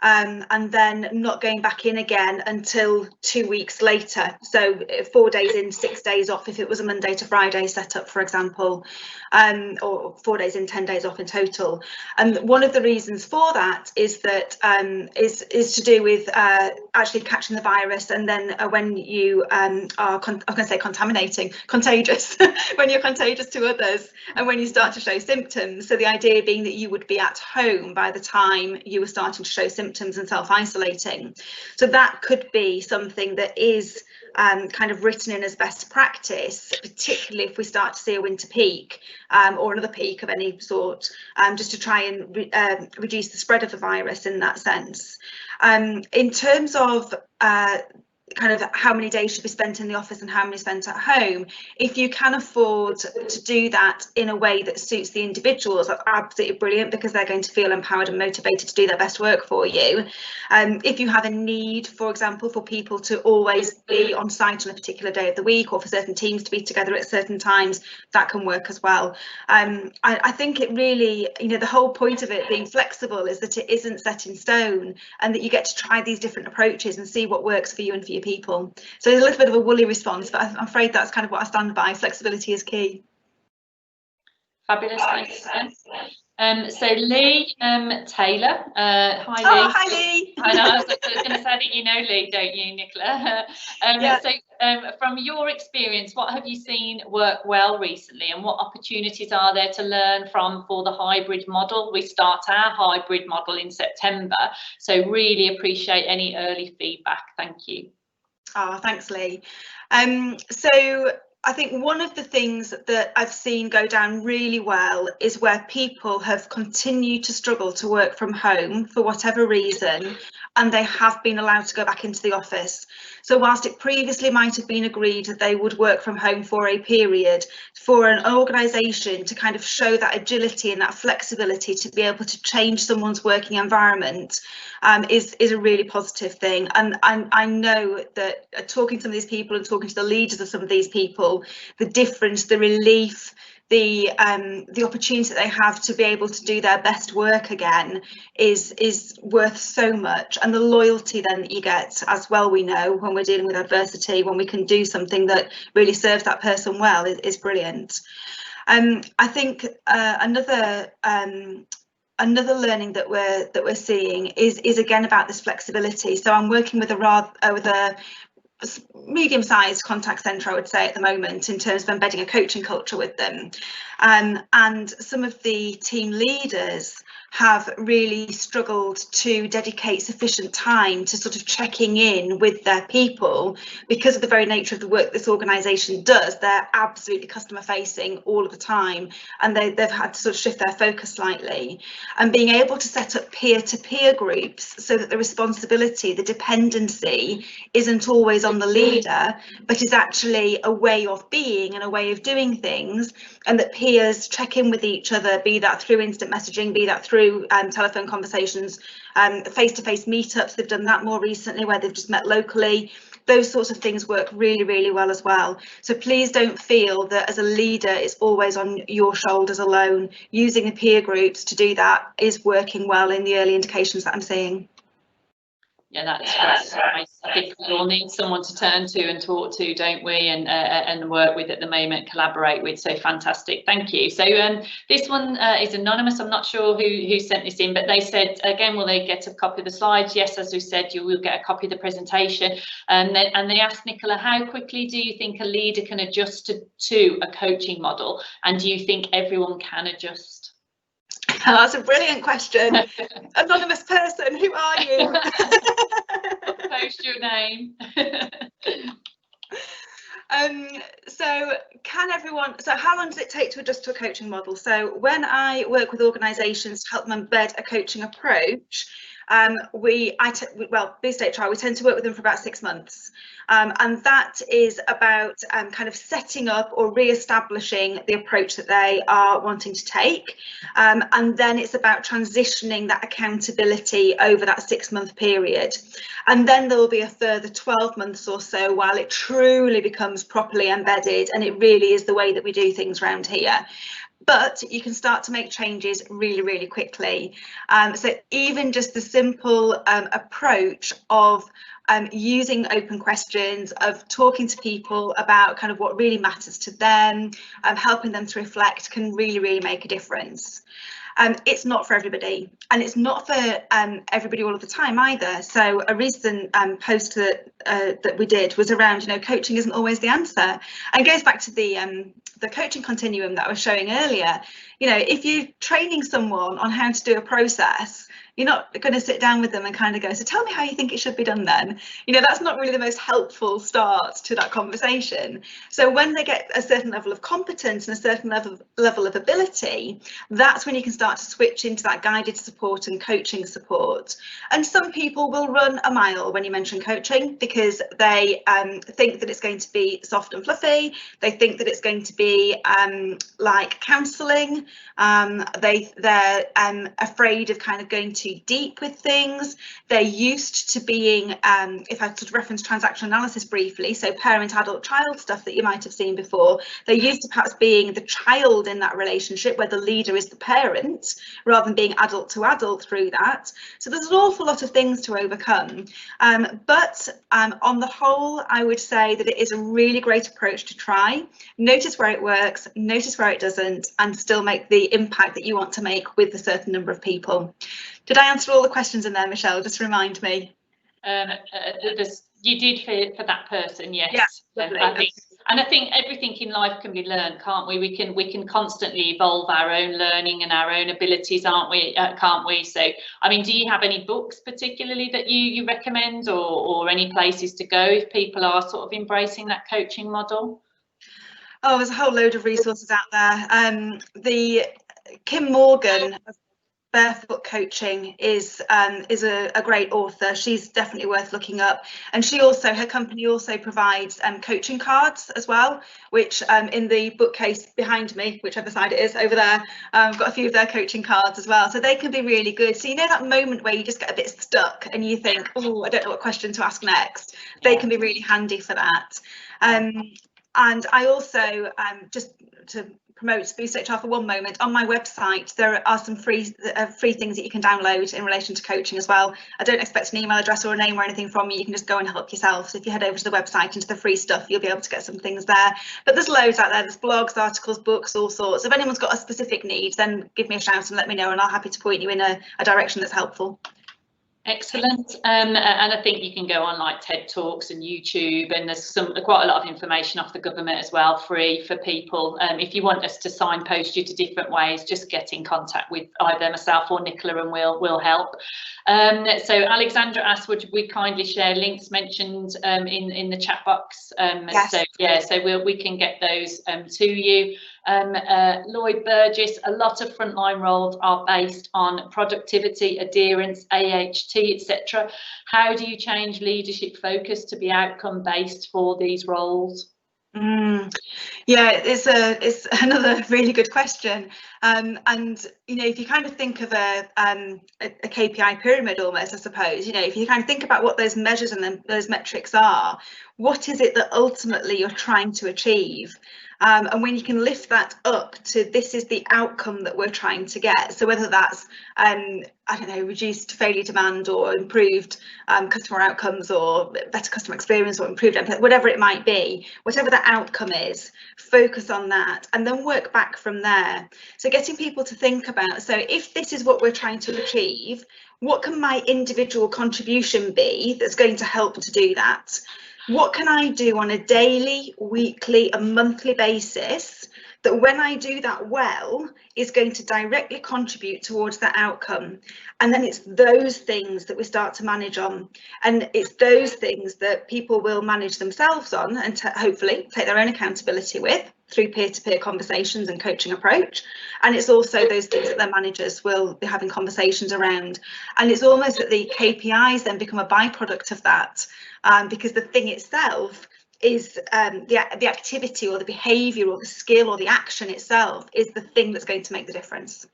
and then not going back in again until 2 weeks later. So 4 days in, 6 days off if it was a Monday to Friday setup, for example, or 4 days in, 10 days off in total. And one of the reasons for that is that is to do with actually catching the virus, and then when you are, I'm going to say contagious, when you're contagious to others, and when you start to show symptoms. So the idea being that you would be at home by the time you were starting to show symptoms and self-isolating. So that could be something that is kind of written in as best practice, particularly if we start to see a winter peak or another peak of any sort, just to try and reduce the spread of the virus in that sense. In terms of kind of how many days should be spent in the office and how many spent at home, if you can afford to do that in a way that suits the individuals, that's absolutely brilliant, because they're going to feel empowered and motivated to do their best work for you. If you have a need, for example, for people to always be on site on a particular day of the week, or for certain teams to be together at certain times, that can work as well. I think it really, you know, the whole point of it being flexible is that it isn't set in stone, and that you get to try these different approaches and see what works for you and for your people. So there's a little bit of a woolly response, but I'm afraid that's kind of what I stand by. Flexibility is key. Fabulous, thanks. So Lee Taylor, hi Lee. Oh, hi Lee. I know, I was going to say that you know Lee, don't you, Nicola? Yeah. So from your experience, what have you seen work well recently, and what opportunities are there to learn from for the hybrid model? We start our hybrid model in September, so really appreciate any early feedback. Thank you. Oh, thanks, Lee. So I think one of the things that I've seen go down really well is where people have continued to struggle to work from home for whatever reason, and they have been allowed to go back into the office. So whilst it previously might have been agreed that they would work from home for a period, for an organisation to kind of show that agility and that flexibility to be able to change someone's working environment is a really positive thing. And I know that talking to some of these people and talking to the leaders of some of these people, the difference, the relief, the opportunity that they have to be able to do their best work again is worth so much. And the loyalty then that you get as well, we know, when we're dealing with adversity, when we can do something that really serves that person well, is brilliant. I think another learning that we're seeing is again about this flexibility. So I'm working with a medium-sized contact centre, I would say, at the moment, in terms of embedding a coaching culture with them. And some of the team leaders have really struggled to dedicate sufficient time to sort of checking in with their people because of the very nature of the work this organisation does. They're absolutely customer facing all of the time, and they've had to sort of shift their focus slightly. And being able to set up peer-to-peer groups so that the responsibility, the dependency isn't always on the leader, but is actually a way of being and a way of doing things, and that peers check in with each other, be that through instant messaging, be that through telephone conversations, face-to-face meetups. They've done that more recently where they've just met locally. Those sorts of things work really, really well as well. So please don't feel that as a leader it's always on your shoulders alone. Using the peer groups to do that is working well in the early indications that I'm seeing. Yeah, that's great. I think we all need someone to turn to and talk to, don't we? And work with at the moment, collaborate with. So fantastic, thank you. So this one is anonymous. I'm not sure who sent this in, but they said again, will they get a copy of the slides? Yes, as we said, you will get a copy of the presentation. And they asked Nicola, how quickly do you think a leader can adjust to a coaching model? And do you think everyone can adjust? That's a brilliant question. Anonymous person, who are you? Post your name. So how long does it take to adjust to a coaching model? So when I work with organisations to help them embed a coaching approach, Boost HR, we tend to work with them for about 6 months. And that is about kind of setting up or re-establishing the approach that they are wanting to take. And then it's about transitioning that accountability over that 6-month period. And then there will be a further 12 months or so while it truly becomes properly embedded, and it really is the way that we do things around here. But you can start to make changes really, really quickly. So even just the simple approach of using open questions, of talking to people about kind of what really matters to them, helping them to reflect, can really, really make a difference. It's not for everybody, and it's not for everybody all of the time either. So a recent post that we did was around, coaching isn't always the answer, and it goes back to the coaching continuum that I was showing earlier. If you're training someone on how to do a process, you're not going to sit down with them and kind of go, so tell me how you think it should be done then. That's not really the most helpful start to that conversation. So when they get a certain level of competence and a certain level of ability, that's when you can start to switch into that guided support and coaching support. And some people will run a mile when you mention coaching, because they think that it's going to be soft and fluffy. They think that it's going to be like counselling. They're afraid of kind of going too deep with things. They're used to being, if I sort of reference transactional analysis briefly, so parent, adult, child stuff that you might have seen before, they're used to perhaps being the child in that relationship where the leader is the parent, rather than being adult to adult through that. So there's an awful lot of things to overcome. But on the whole, I would say that it is a really great approach to try. Notice where it works, notice where it doesn't, and still make make the impact that you want to make with a certain number of people. Did I answer all the questions in there, Michelle? Just remind me. You did for that person, yes. Yeah, I think everything in life can be learned, can't we? We can constantly evolve our own learning and our own abilities, aren't we? Can't we? So, I mean, do you have any books particularly that you recommend, or any places to go if people are sort of embracing that coaching model? Oh, there's a whole load of resources out there. The Kim Morgan of Barefoot Coaching is a great author. She's definitely worth looking up, and her company also provides coaching cards as well, which in the bookcase behind me, whichever side it is over there, I've got a few of their coaching cards as well, so they can be really good. So you know that moment where you just get a bit stuck and you think, oh, I don't know what question to ask next, they can be really handy for that. And I also, just to promote Boost HR for one moment, on my website there are some free things that you can download in relation to coaching as well. I don't expect an email address or a name or anything from you. You can just go and help yourself. So if you head over to the website into the free stuff, you'll be able to get some things there. But there's loads out there. There's blogs, articles, books, all sorts. If anyone's got a specific need, then give me a shout and let me know, and I'll happy to point you in a direction that's helpful. Excellent. And I think you can go on like TED Talks and YouTube, and there's quite a lot of information off the government as well, free for people. If you want us to signpost you to different ways, just get in contact with either myself or Nicola and we'll help. So Alexandra asked, would we kindly share links mentioned in the chat box? Yes. So yeah, so we can get those to you. Lloyd Burgess, a lot of frontline roles are based on productivity, adherence, AHT, etc. How do you change leadership focus to be outcome based for these roles? Yeah, it's another really good question, and you know, if you kind of think of a KPI pyramid almost, I suppose, you know, if you kind of think about what those measures and those metrics are, what is it that ultimately you're trying to achieve? And when you can lift that up to this is the outcome that we're trying to get, so whether that's I don't know, reduced failure demand or improved customer outcomes or better customer experience or improved empathy, whatever it might be, whatever the outcome is, focus on that and then work back from there. So getting people to think about, so if this is what we're trying to achieve, what can my individual contribution be that's going to help to do that? What can I do on a daily, weekly and monthly basis that when I do that well is going to directly contribute towards that outcome? And then it's those things that we start to manage on, and it's those things that people will manage themselves on and hopefully take their own accountability with through peer-to-peer conversations and coaching approach. And it's also those things that their managers will be having conversations around, and it's almost that the KPIs then become a byproduct of that, because the thing itself is the activity or the behaviour or the skill or the action itself is the thing that's going to make the difference.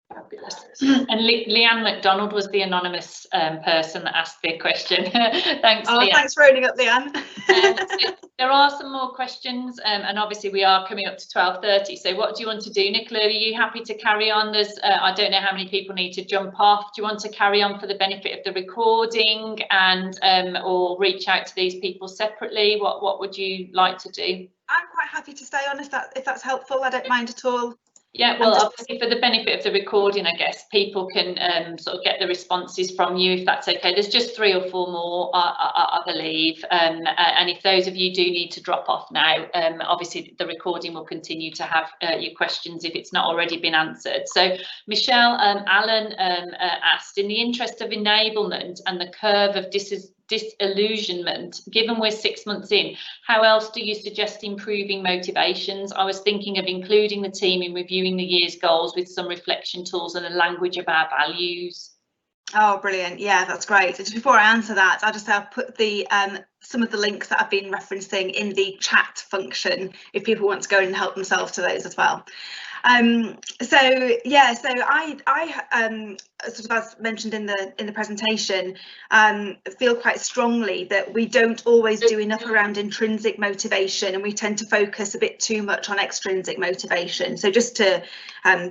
Fabulous. And Leanne McDonald was the anonymous person that asked the question. Thanks, Leanne. Thanks for owning up, Leanne. So there are some more questions, and obviously we are coming up to 12:30. So what do you want to do, Nicola? Are you happy to carry on? There's I don't know how many people need to jump off. Do you want to carry on for the benefit of the recording, and or reach out to these people separately? What would you like to do? I'm quite happy to stay on if that's helpful. I don't mind at all. Yeah, well, obviously for the benefit of the recording, I guess people can sort of get the responses from you if that's okay. There's just 3 or 4 more, I believe, and if those of you do need to drop off now, obviously the recording will continue to have your questions if it's not already been answered. So Michelle Allen asked, in the interest of enablement and the curve of disillusionment, given we're 6 months in, how else do you suggest improving motivations? I was thinking of including the team in reviewing the year's goals with some reflection tools and a language of our values. Oh, brilliant. Yeah, that's great. Just before I answer that, I'll just put the some of the links that I've been referencing in the chat function if people want to go and help themselves to those as well. So yeah, so I sort of, as mentioned in the presentation, feel quite strongly that we don't always do enough around intrinsic motivation, and we tend to focus a bit too much on extrinsic motivation. So just to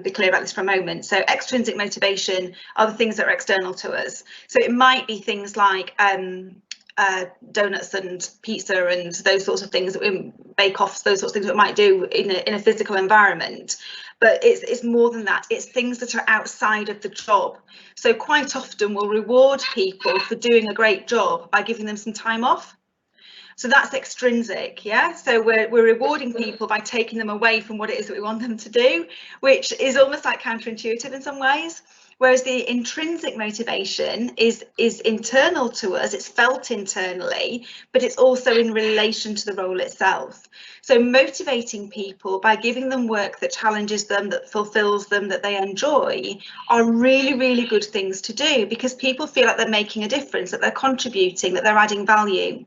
be clear about this for a moment, so extrinsic motivation are the things that are external to us. So it might be things like donuts and pizza and those sorts of things that we bake offs, those sorts of things that we might do in a physical environment. but it's more than that. It's things that are outside of the job. So quite often we'll reward people for doing a great job by giving them some time off. So that's extrinsic, yeah? So we're rewarding people by taking them away from what it is that we want them to do, which is almost like counterintuitive in some ways. Whereas the intrinsic motivation is internal to us, it's felt internally, but it's also in relation to the role itself. So motivating people by giving them work that challenges them, that fulfills them, that they enjoy, are really, really good things to do, because people feel like they're making a difference, that they're contributing, that they're adding value.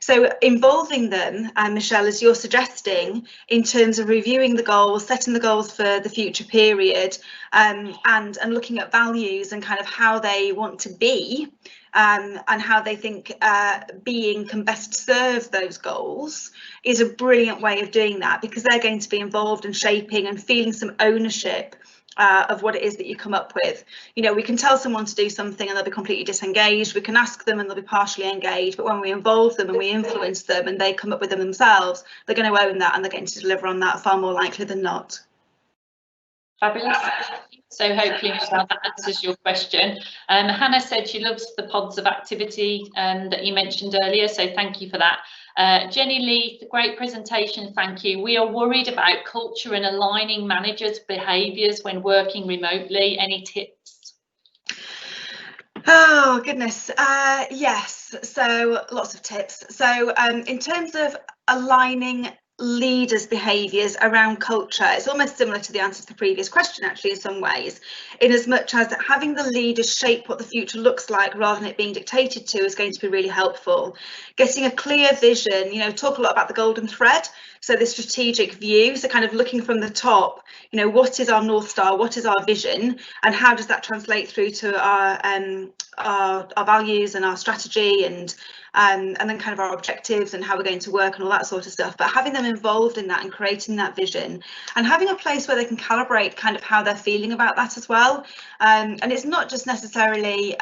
So involving them, Michelle, as you're suggesting, in terms of reviewing the goals, setting the goals for the future period, and looking at values and kind of how they want to be, and how they think being can best serve those goals, is a brilliant way of doing that, because they're going to be involved in shaping and feeling some ownership of what it is that you come up with. You know, we can tell someone to do something and they'll be completely disengaged. We can ask them and they'll be partially engaged. But when we involve them and we influence them and they come up with them themselves, they're going to own that and they're going to deliver on that far more likely than not. Fabulous. So hopefully, Michelle, that answers your question. Hannah said she loves the pods of activity that you mentioned earlier, so thank you for that. Jenny Lee, great presentation, thank you. We are worried about culture and aligning managers' behaviours when working remotely. Any tips? Oh, goodness. Yes, so lots of tips. So in terms of aligning leaders' behaviours around culture, it's almost similar to the answer to the previous question, actually, in some ways, in as much as that having the leaders shape what the future looks like rather than it being dictated to is going to be really helpful. Getting a clear vision, you know, talk a lot about the golden thread. So the strategic view, so kind of looking from the top, you know, what is our North Star, what is our vision, and how does that translate through to our values and our strategy, and then kind of our objectives and how we're going to work and all that sort of stuff. But having them involved in that and creating that vision, and having a place where they can calibrate kind of how they're feeling about that as well. And it's not just necessarily,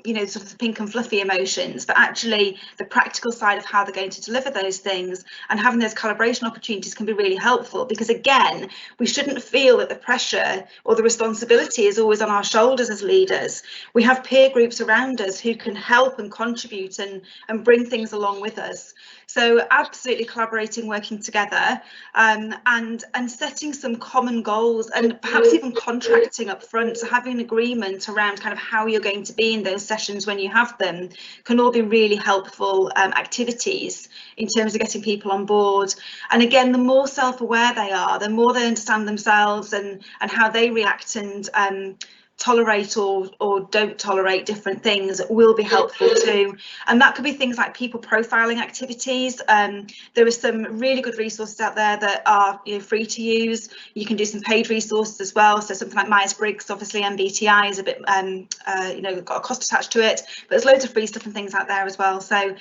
you know, sort of the pink and fluffy emotions, but actually the practical side of how they're going to deliver those things, and having those calibration opportunities can be really helpful, because again, we shouldn't feel that the pressure or the responsibility is always on our shoulders as leaders. We have peer groups around us who can help and contribute and bring things along with us. So absolutely collaborating, working together, and setting some common goals, and perhaps even contracting up front, so having an agreement around kind of how you're going to be in those sessions when you have them, can all be really helpful activities in terms of getting people on board. And again, the more self-aware they are, the more they understand themselves and how they react and tolerate or don't tolerate different things, will be helpful too. And that could be things like people profiling activities. There are some really good resources out there that are, you know, free to use. You can do some paid resources as well. So something like Myers-Briggs, obviously MBTI is a bit, you know, got a cost attached to it, but there's loads of free stuff and things out there as well. So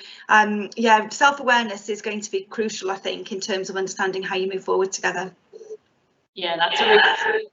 yeah, self-awareness is going to be crucial, I think, in terms of understanding how you move forward together. Yeah, that's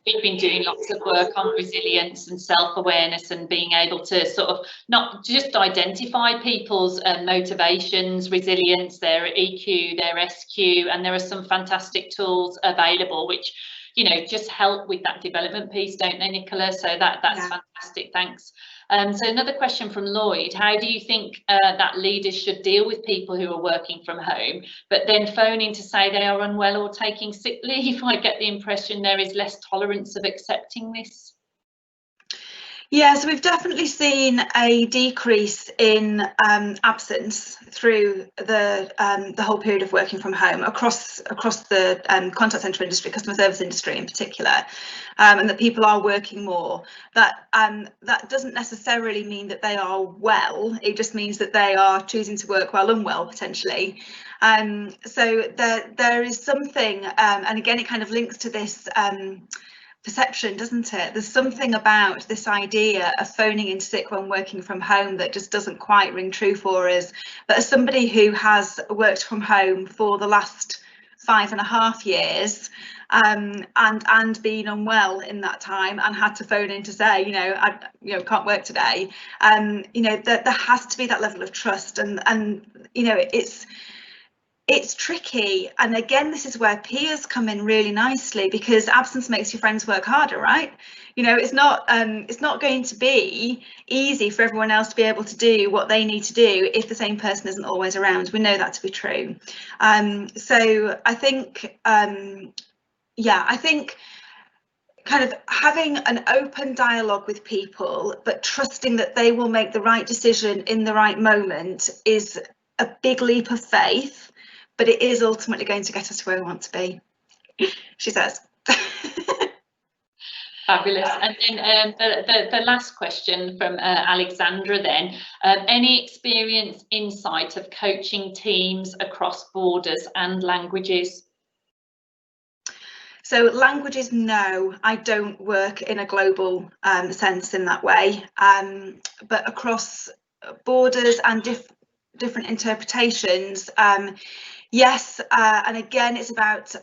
we've been doing lots of work on resilience and self-awareness, and being able to sort of not just identify people's motivations, resilience, their EQ, their SQ, and there are some fantastic tools available which, you know, just help with that development piece, don't they, Nicola? So that's fantastic, thanks. So another question from Lloyd: how do you think that leaders should deal with people who are working from home, but then phoning to say they are unwell or taking sick leave? I get the impression there is less tolerance of accepting this. Yeah, so we've definitely seen a decrease in absence through the whole period of working from home across the contact centre industry, customer service industry in particular, and that people are working more. That doesn't necessarily mean that they are well. It just means that they are choosing to work while unwell, potentially. So there is something, and again, it kind of links to this perception, doesn't it? There's something about this idea of phoning in sick when working from home that just doesn't quite ring true for us. But as somebody who has worked from home for the last 5.5 years, and been unwell in that time, and had to phone in to say, I can't work today, there has to be that level of trust, and it's it's tricky. And again, this is where peers come in really nicely, because absence makes your friends work harder, right? You know, it's not going to be easy for everyone else to be able to do what they need to do if the same person isn't always around. We know that to be true. So I think, yeah, I think kind of having an open dialogue with people, but trusting that they will make the right decision in the right moment is a big leap of faith, but it is ultimately going to get us to where we want to be, she says. Fabulous. And then the last question from Alexandra then, any experience, insight of coaching teams across borders and languages? So languages, no, I don't work in a global sense in that way, but across borders and different interpretations, yes, and again, it's about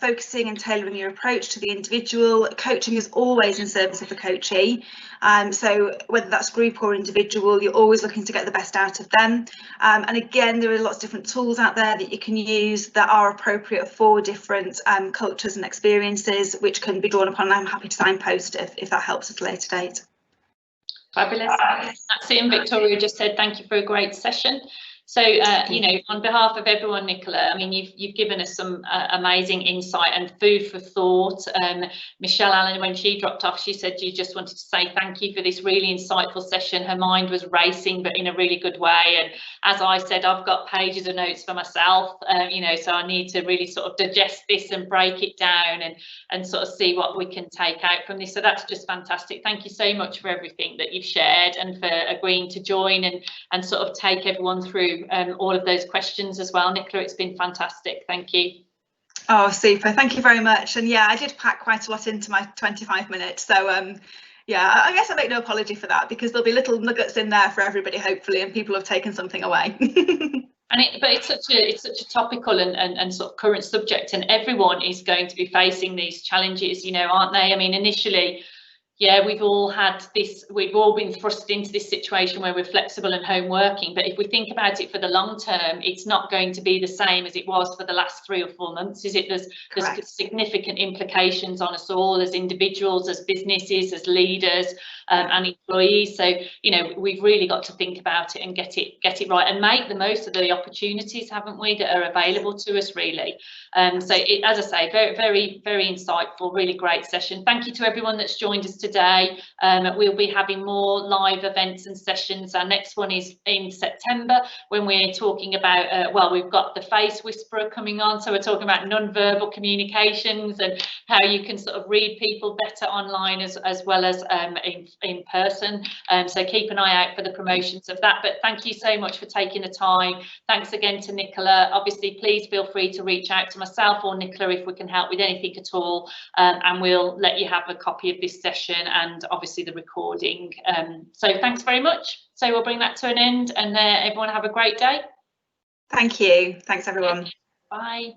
focusing and tailoring your approach to the individual. Coaching is always in service of the coachee. So whether that's group or individual, you're always looking to get the best out of them. And again, there are lots of different tools out there that you can use that are appropriate for different cultures and experiences, which can be drawn upon. I'm happy to signpost if that helps at a later date. Fabulous. That's it. And Victoria just said, thank you for a great session. So, you know, on behalf of everyone, Nicola, I mean, you've given us some amazing insight and food for thought. Michelle Allen, when she dropped off, she said she just wanted to say thank you for this really insightful session. Her mind was racing, but in a really good way. And as I said, I've got pages of notes for myself, you know, so I need to really sort of digest this and break it down and sort of see what we can take out from this. So that's just fantastic. Thank you so much for everything that you've shared and for agreeing to join and sort of take everyone through all of those questions as well. Nicola, it's been fantastic. Thank you. Oh, super. Thank you very much. And yeah, I did pack quite a lot into my 25 minutes. So yeah, I guess I make no apology for that, because there'll be little nuggets in there for everybody, hopefully, and people have taken something away. But it's such a topical and sort of current subject, and everyone is going to be facing these challenges, you know, aren't they? I mean, initially, yeah, we've all been thrust into this situation where we're flexible and home working. But if we think about it for the long term, it's not going to be the same as it was for the last 3 or 4 months, is it? There's significant implications on us all as individuals, as businesses, as leaders, and employees. So, you know, we've really got to think about it and get it right and make the most of the opportunities, haven't we, that are available to us, really. So as I say, very, very, very insightful, really great session. Thank you to everyone that's joined us today. We'll be having more live events and sessions. Our next one is in September, when we're talking about, well, we've got the face whisperer coming on. So we're talking about non-verbal communications and how you can sort of read people better online as well as in person. So keep an eye out for the promotions of that. But thank you so much for taking the time. Thanks again to Nicola. Obviously, please feel free to reach out to myself or Nicola if we can help with anything at all, and we'll let you have a copy of this session and obviously the recording. So thanks very much. So we'll bring that to an end, and everyone have a great day. Thank you. Thanks, everyone. Bye.